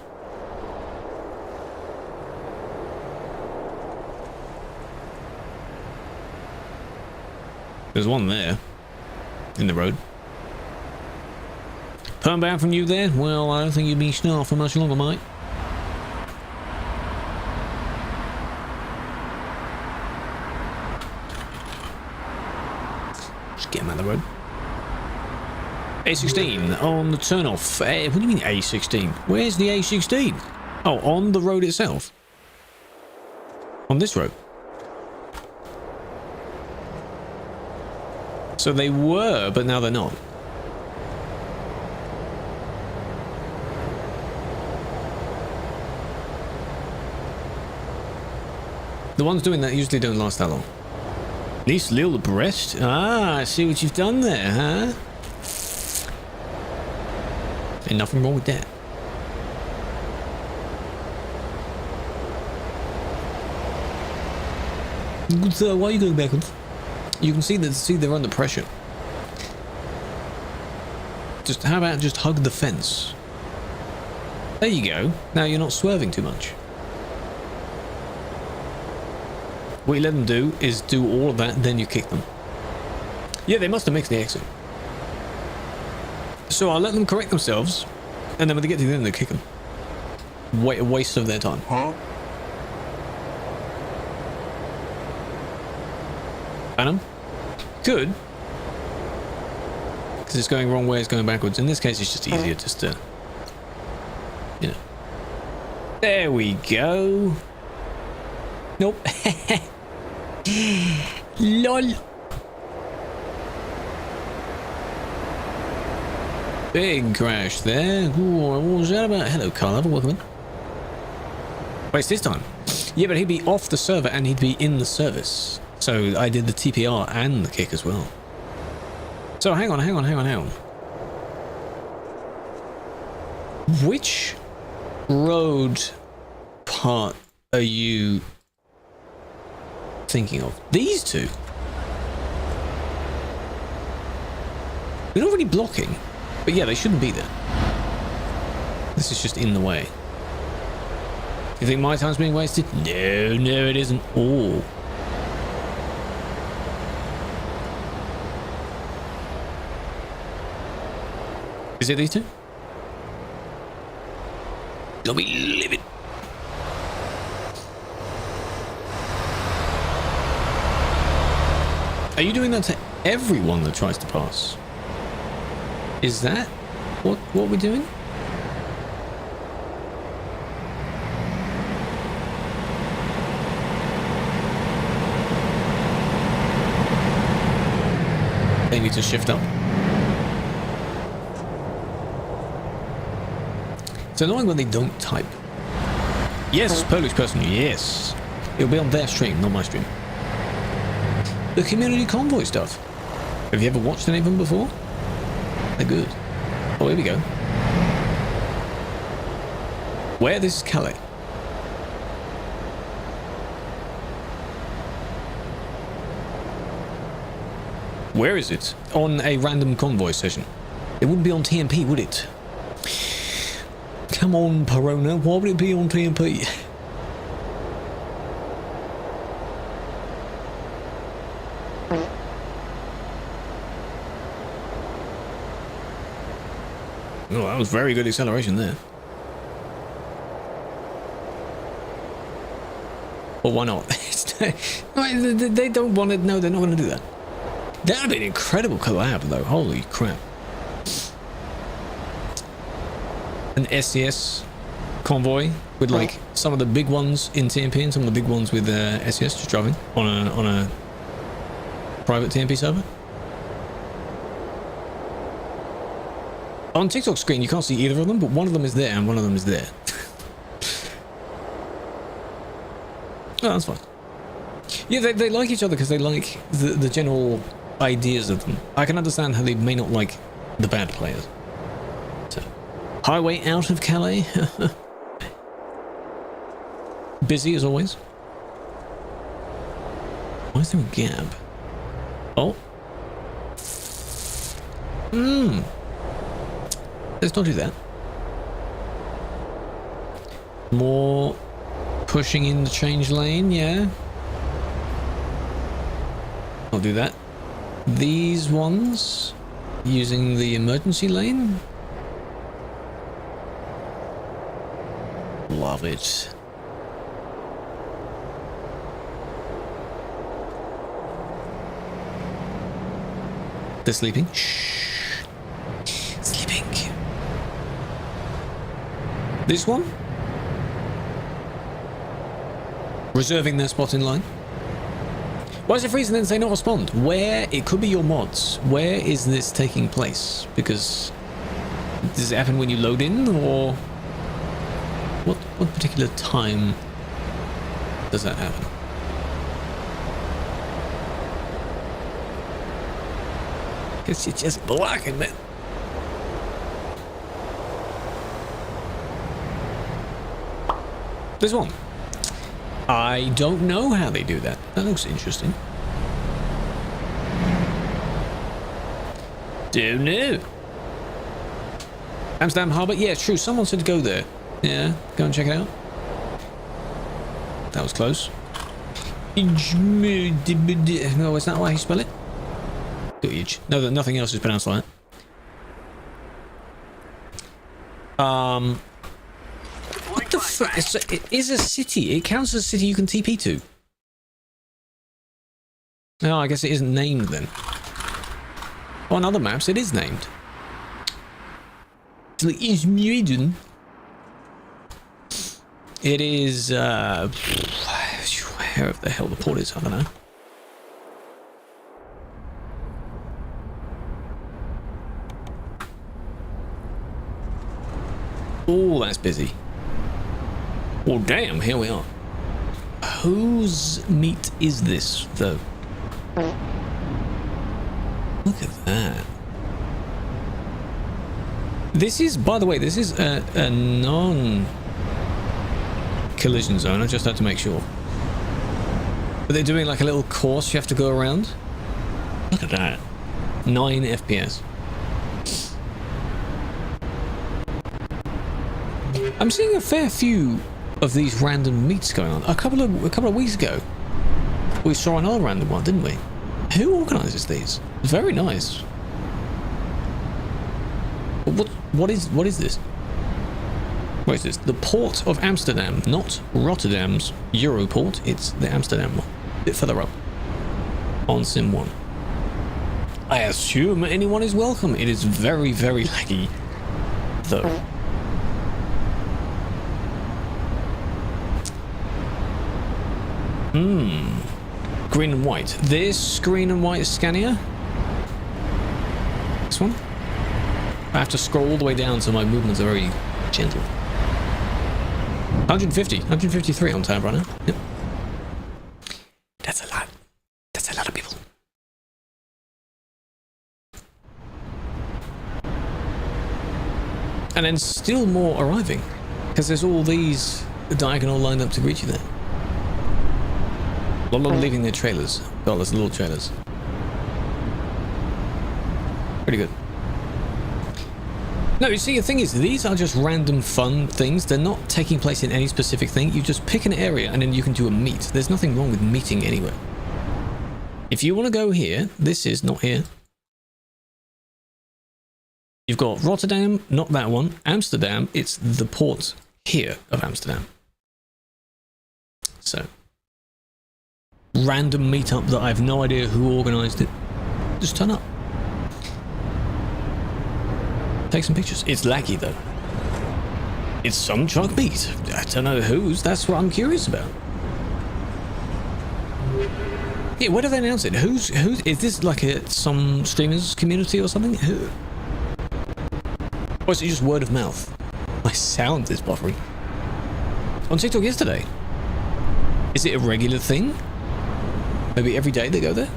There's one there in the road. Turn back from you there? Well, I don't think you'd be snarl for much longer, mate. Just get him out of the road. A16 on the turn-off. What do you mean A16? Where's the A16? Oh, on the road itself. On this road. So they were, but now they're not. The ones doing that usually don't last that long. At least a little abreast. Ah, I see what you've done there, huh? Ain't nothing wrong with that. So why are you going backwards? You can see that they're under pressure. Just how about just hug the fence? There you go. Now you're not swerving too much. What you let them do is do all of that, then you kick them. Yeah, they must have mixed the exit. So I'll let them correct themselves, and then when they get to the end, they kick them. A waste of their time. Huh? Phantom? Good. Because it's going wrong way, it's going backwards. In this case, it's just easier just to... You know. There we go. Nope. LOL. Big crash there. Ooh, what was that about? Hello, Carl. Welcome in. Wait, it's this time. Yeah, but he'd be off the server and he'd be in the service. So I did the TPR and the kick as well. So hang on. Which road part are you thinking of? These two? They're not really blocking. But yeah, they shouldn't be there. This is just in the way. You think my time's being wasted? No, no, it isn't. Oh. Is it these two? Let me live it. Are you doing that to everyone that tries to pass? Is that what we're doing? They need to shift up. It's annoying when they don't type. Yes, Polish person, yes. It'll be on their stream, not my stream. The community convoy stuff. Have you ever watched any of them before? They're good. Oh, here we go. Where? This is Calais. Where is it? On a random convoy session. It wouldn't be on TMP, would it? Come on, Perona. Why would it be on TMP? Oh, that was very good acceleration there. Well, why not? They don't want to. No, they're not going to do that. That would be an incredible collab, though. Holy crap. An SES convoy with like some of the big ones in TMP and some of the big ones with SES just driving on a private TMP server. On TikTok screen you can't see either of them, but one of them is there and one of them is there. Oh, that's fine. Yeah, they like each other because they like the general ideas of them. I can understand how they may not like the bad players. So, highway out of Calais. Busy as always. Why is there a gap? Oh. Let's not do that. More pushing in the change lane, yeah. I'll do that. These ones using the emergency lane. Love it. They're sleeping. Shh. Sleeping. This one? Reserving their spot in line. Why is it freezing then say not respond? Where? It could be your mods. Where is this taking place? Because does it happen when you load in, or what particular time does that happen? It's just black, isn't it? This one. I don't know how they do that. That looks interesting. Don't know. Amsterdam Harbour? Yeah, true. Someone said go there. Yeah, go and check it out. That was close. No, is that how you spell it? No, nothing else is pronounced like that. What the fuck? It is a city. It counts as a city you can TP to. No, I guess it isn't named then. On other maps, it is named. It's like Izmir. It is, where the hell the port is, I don't know. Oh, that's busy. Well, damn, here we are. Whose meat is this, though? Look at that. This is, by the way, this is a non-collision zone. I just had to make sure. But they're doing like a little course you have to go around. Look at that. 9 FPS. I'm seeing a fair few of these random meets going on. A couple of weeks ago, we saw another random one, didn't we? Who organises these? Very nice. What is this? What is this? The Port of Amsterdam, not Rotterdam's Europort. It's the Amsterdam one. A bit further up. On Sim 1. I assume anyone is welcome. It is very, very laggy, though. Green and white. This green and white Scania? This one? I have to scroll all the way down so my movements are very gentle. 153 on tab right now. Yep. That's a lot. That's a lot of people. And then still more arriving, because there's all these diagonal lined up to greet you there. A lot of them leaving their trailers. Oh, there's little trailers. Pretty good. No, you see, the thing is, these are just random fun things. They're not taking place in any specific thing. You just pick an area and then you can do a meet. There's nothing wrong with meeting anywhere. If you want to go here, this is not here. You've got Rotterdam, not that one. Amsterdam, it's the port here of Amsterdam. So, random meetup that I have no idea who organised it. Just turn up. Take some pictures. It's laggy though. It's some truck meet. I don't know whose. That's what I'm curious about. Yeah, where do they announce it? Who's is this like some streamers community or something? Who? Or is it just word of mouth? My sound is buffering. On TikTok yesterday. Is it a regular thing? Maybe every day they go there?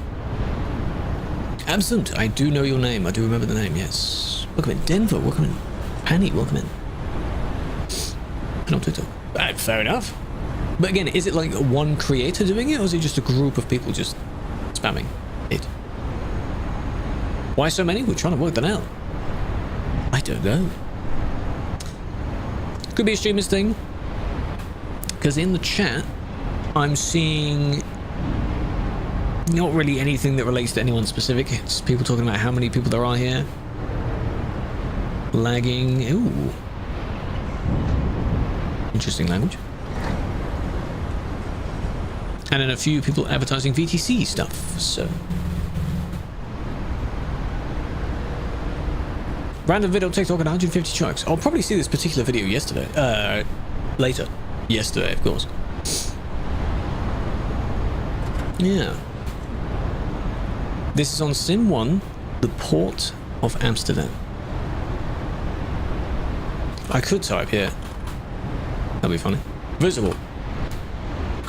Absent, I do know your name. I do remember the name, yes. Welcome in, Denver. Welcome in. Penny, welcome in. And on TikTok. Fair enough. But again, is it like one creator doing it, or is it just a group of people just spamming it? Why so many? We're trying to work that out. I don't know. Could be a streamer's thing. Because in the chat, I'm seeing not really anything that relates to anyone specific. It's people talking about how many people there are here. Lagging. Ooh. Interesting language. And then a few people advertising VTC stuff, so. Random video TikTok at 150 trucks. I'll probably see this particular video yesterday. Later. Yesterday, of course. Yeah. This is on Sim 1, the Port of Amsterdam. I could type here. That'd be funny. Visible.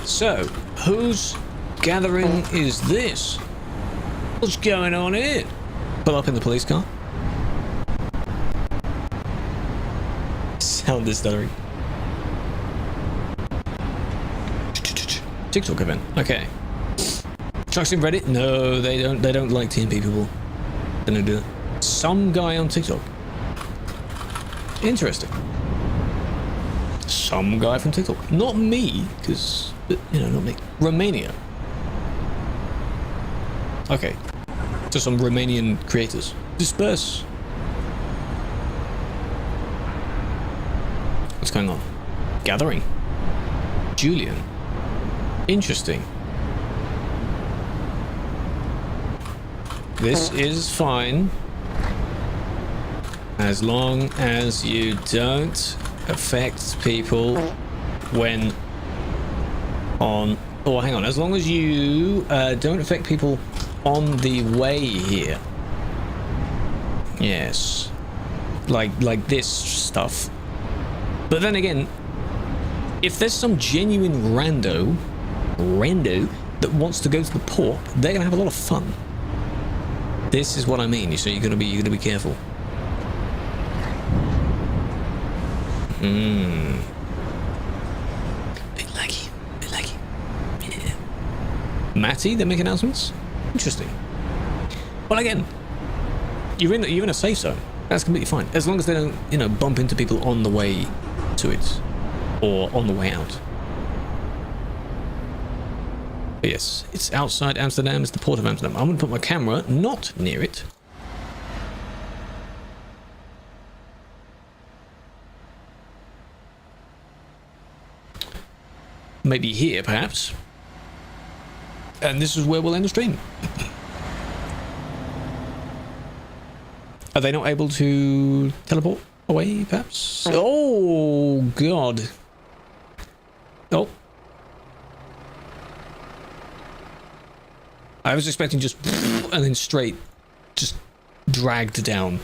So, whose gathering is this? What's going on here? Pull up in the police car. Sound is stuttering. TikTok event. Okay. Trucks in Reddit? No, they don't like TMP people. They don't do that. Some guy on TikTok. Interesting. Some guy from TikTok. Not me, because, you know, not me. Romania. Okay. So some Romanian creators. Disperse. What's going on? Gathering. Julian. Interesting. This is fine. As long as you don't affect people when on... Oh, hang on. As long as you don't affect people on the way here. Yes. Like this stuff. But then again, if there's some genuine rando that wants to go to the port, they're gonna have a lot of fun. This is what I mean. So you're gonna be careful. Bit laggy. Yeah. Matty, they make announcements. Interesting. Well, again, you're in a safe zone. That's completely fine, as long as they don't, you know, bump into people on the way to it. or on the way out. But yes, it's outside Amsterdam. It's the port of Amsterdam. I'm going to put my camera not near it. Maybe here, perhaps. And this is where we'll end the stream. Are they not able to teleport away, perhaps? Oh, God. Oh. I was expecting just and then straight, just dragged down.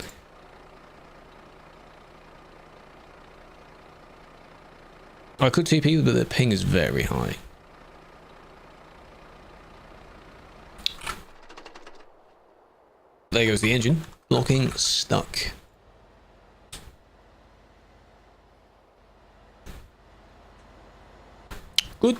I could TP, but the ping is very high. There goes the engine. Blocking stuck. Good.